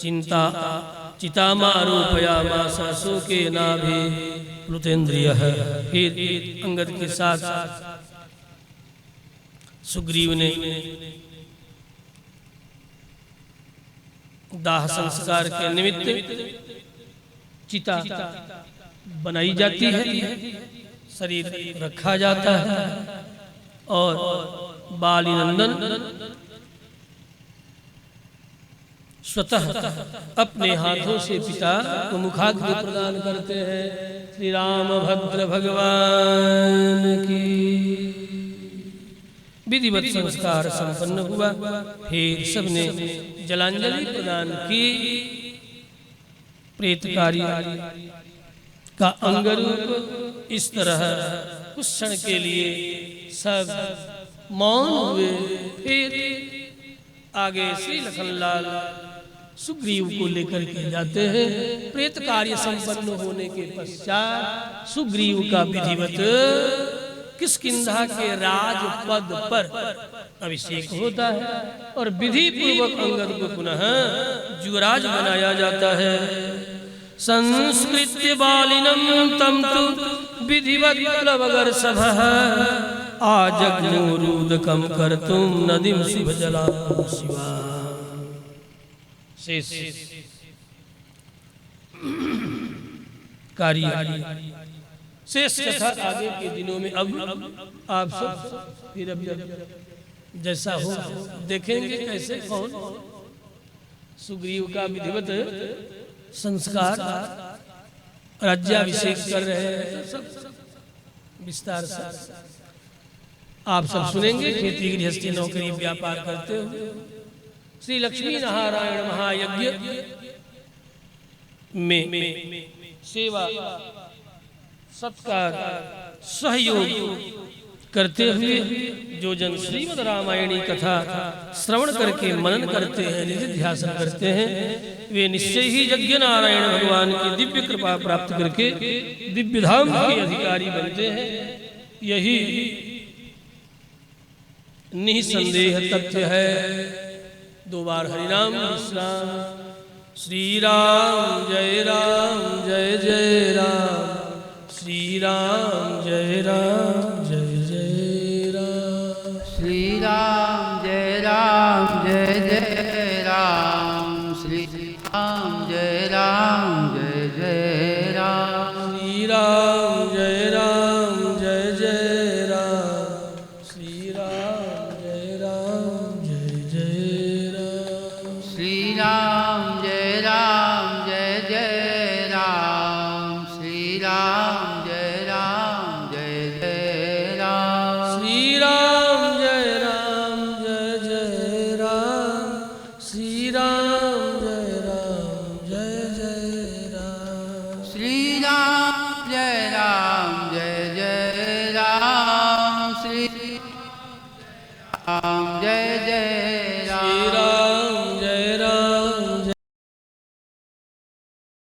[SPEAKER 1] चिंता चितामारूपयामास शोकेनाभि प्लुतेन्द्रियः। फिर अंगद के साथ सुग्रीव ने दाह संस्कार के निमित्त चिता बनाई जाती है, शरीर रखा जाता है और बाली नंदन स्वतः अपने हाथों से पिता को मुखाग्नि प्रदान करते हैं। श्री रामभद्र भगवान की विधिवत संस्कार संपन्न हुआ। फिर सबने जलांजलि प्रदान की। प्रेत कार्य का अंगरूप इस तरह कुछ क्षण के लिए सब मौन हुए। फिर आगे श्री लखनलाल सुग्रीव को लेकर के जाते हैं। प्रेत कार्य संपन्न होने के पश्चात सुग्रीव का विधिवत किष्किंधा के राजपद पर अभिषेक होता है और विधि पूर्वक अंगद को पुनः युवराज बनाया जाता है। संस्कृत्य बालिनम तम तु विधिवत प्लवगर्षभः आजग्मुरुदकं कर्तुं नदीं शिवजला शिवा। शेष कार्य शेष कथा आगे के दिनों में अब आप सब फिर अब जैसा हो देखेंगे कैसे कौन सुग्रीव का विधिवत संस्कार राज्याभिषेक कर रहे हैं। सब विस्तार से आप सब सुनेंगे। खेती गृहस्थी नौकरी व्यापार करते हो श्री लक्ष्मी नारायण महायज्ञ में सेवा सत्कार सहयोग करते हुए जो जन श्रीमद् रामायणी कथा श्रवण करके मनन करते हैं, निधिध्यासन करते हैं, वे निश्चय ही यज्ञ नारायण भगवान की दिव्य कृपा प्राप्त करके दिव्य धाम के अधिकारी बनते हैं। यही निसंदेह तथ्य है। 2 बार हरिनाम विश्राम। श्री राम जय जय राम, श्री राम जय जय राम,
[SPEAKER 2] श्री राम जय जय राम, श्री राम जय जय राम,
[SPEAKER 1] श्री राम जय जय राम, श्री राम जय जय राम,
[SPEAKER 2] श्री राम जय जय राम, श्री राम जय जय राम,
[SPEAKER 1] श्री राम जय जय राम, श्री राम जय जय राम,
[SPEAKER 2] श्री राम जय जय राम, श्री राम जय जय राम,